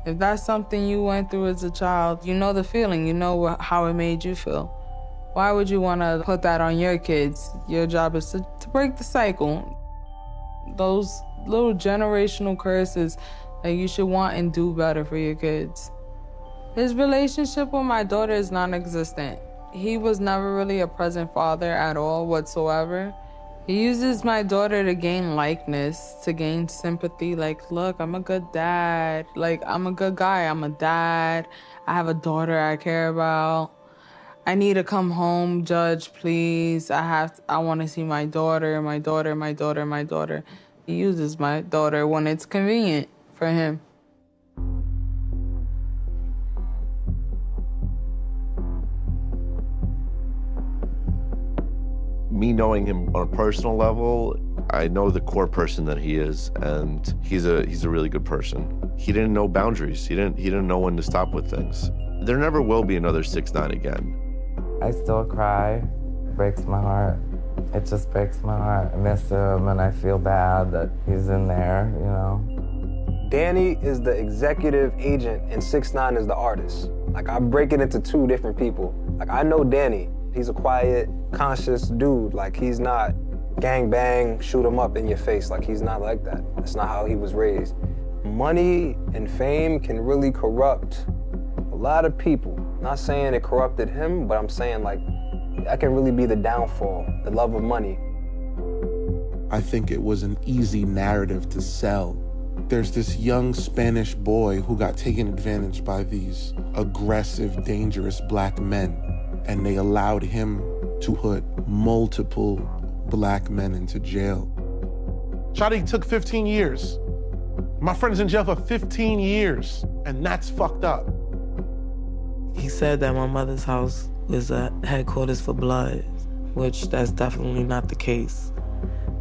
if that's something you went through as a child, you know the feeling, you know how it made you feel. Why would you want to put that on your kids? Your job is to break the cycle. Those little generational curses that you should want and do better for your kids. His relationship with my daughter is non-existent. He was never really a present father at all whatsoever. He uses my daughter to gain likeness, to gain sympathy. Like, look, I'm a good dad. Like, I'm a good guy. I'm a dad. I have a daughter I care about. I need to come home, Judge, please. I want to see my daughter, my daughter, my daughter, my daughter. He uses my daughter when it's convenient for him. Me knowing him on a personal level, I know the core person that he is, and he's a really good person. He didn't know boundaries. He didn't know when to stop with things. There never will be another 6ix9ine again. I still cry. It breaks my heart. It just breaks my heart. I miss him, and I feel bad that he's in there, you know. Danny is the executive agent, and 6ix9ine is the artist. Like, I break it into two different people. Like, I know Danny. He's a quiet, conscious dude. Like, he's not gang bang, shoot him up in your face. Like, he's not like that. That's not how he was raised. Money and fame can really corrupt a lot of people. Not saying it corrupted him, but I'm saying, like, that can really be the downfall, the love of money. I think it was an easy narrative to sell. There's this young Spanish boy who got taken advantage by these aggressive, dangerous black men, and they allowed him to put multiple black men into jail. Shadi took 15 years. My friend's in jail for 15 years, and that's fucked up. He said that my mother's house was a headquarters for Bloods, which that's definitely not the case.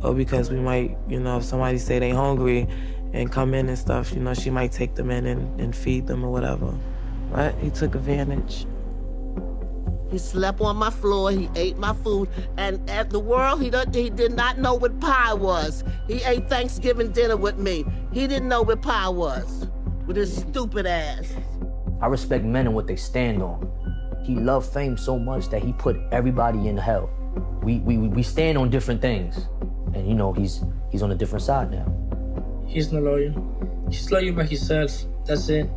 Or because we might, you know, if somebody say they hungry and come in and stuff, you know, she might take them in and feed them or whatever. But he took advantage. He slept on my floor, he ate my food, and at the world, he did not know what pie was. He ate Thanksgiving dinner with me. He didn't know what pie was, with his stupid ass. I respect men and what they stand on. He loved fame so much that he put everybody in hell. We stand on different things, and you know, he's on a different side now. He's not loyal. He's loyal by himself, that's it.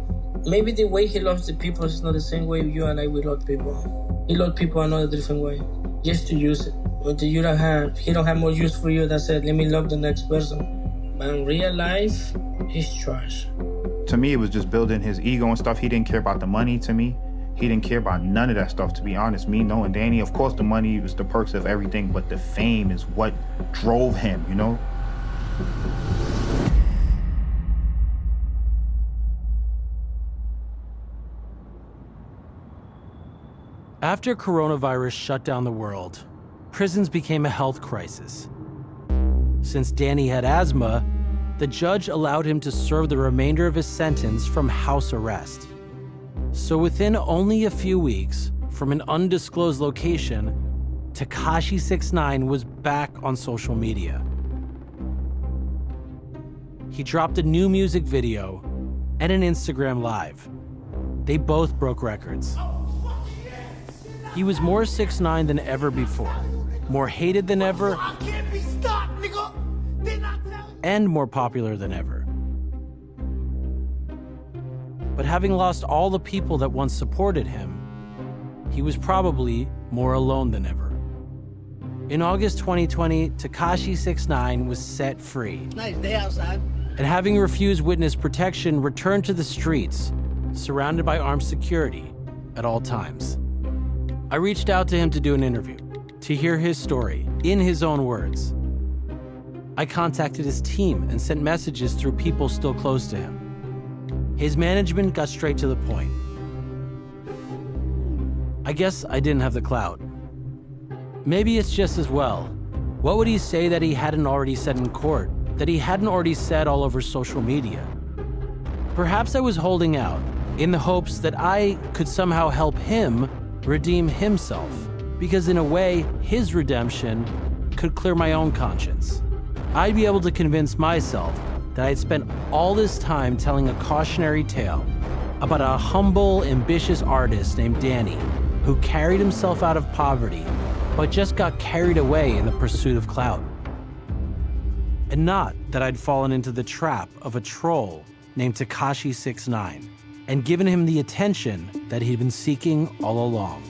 Maybe the way he loves the people is not the same way you and I will love people. He loves people another different way, just to use it. But he don't have more use for you, that's it. Let me love the next person. But in real life, he's trash. To me, it was just building his ego and stuff. He didn't care about the money to me. He didn't care about none of that stuff, to be honest. Me knowing Danny, of course the money was the perks of everything, but the fame is what drove him, you know? After coronavirus shut down the world, prisons became a health crisis. Since Danny had asthma, the judge allowed him to serve the remainder of his sentence from house arrest. So within only a few weeks, from an undisclosed location, Tekashi 6ix9ine was back on social media. He dropped a new music video and an Instagram Live. They both broke records. He was more 6ix9ine than ever before, more hated than ever, and more popular than ever. But having lost all the people that once supported him, he was probably more alone than ever. In August 2020, Tekashi 6ix9ine was set free. Nice day outside. And having refused witness protection, returned to the streets, surrounded by armed security at all times. I reached out to him to do an interview, to hear his story, in his own words. I contacted his team and sent messages through people still close to him. His management got straight to the point. I guess I didn't have the clout. Maybe it's just as well. What would he say that he hadn't already said in court, that he hadn't already said all over social media? Perhaps I was holding out in the hopes that I could somehow help him redeem himself, because in a way, his redemption could clear my own conscience. I'd be able to convince myself that I'd spent all this time telling a cautionary tale about a humble, ambitious artist named Danny who carried himself out of poverty, but just got carried away in the pursuit of clout. And not that I'd fallen into the trap of a troll named Tekashi 6ix9ine and given him the attention that he'd been seeking all along.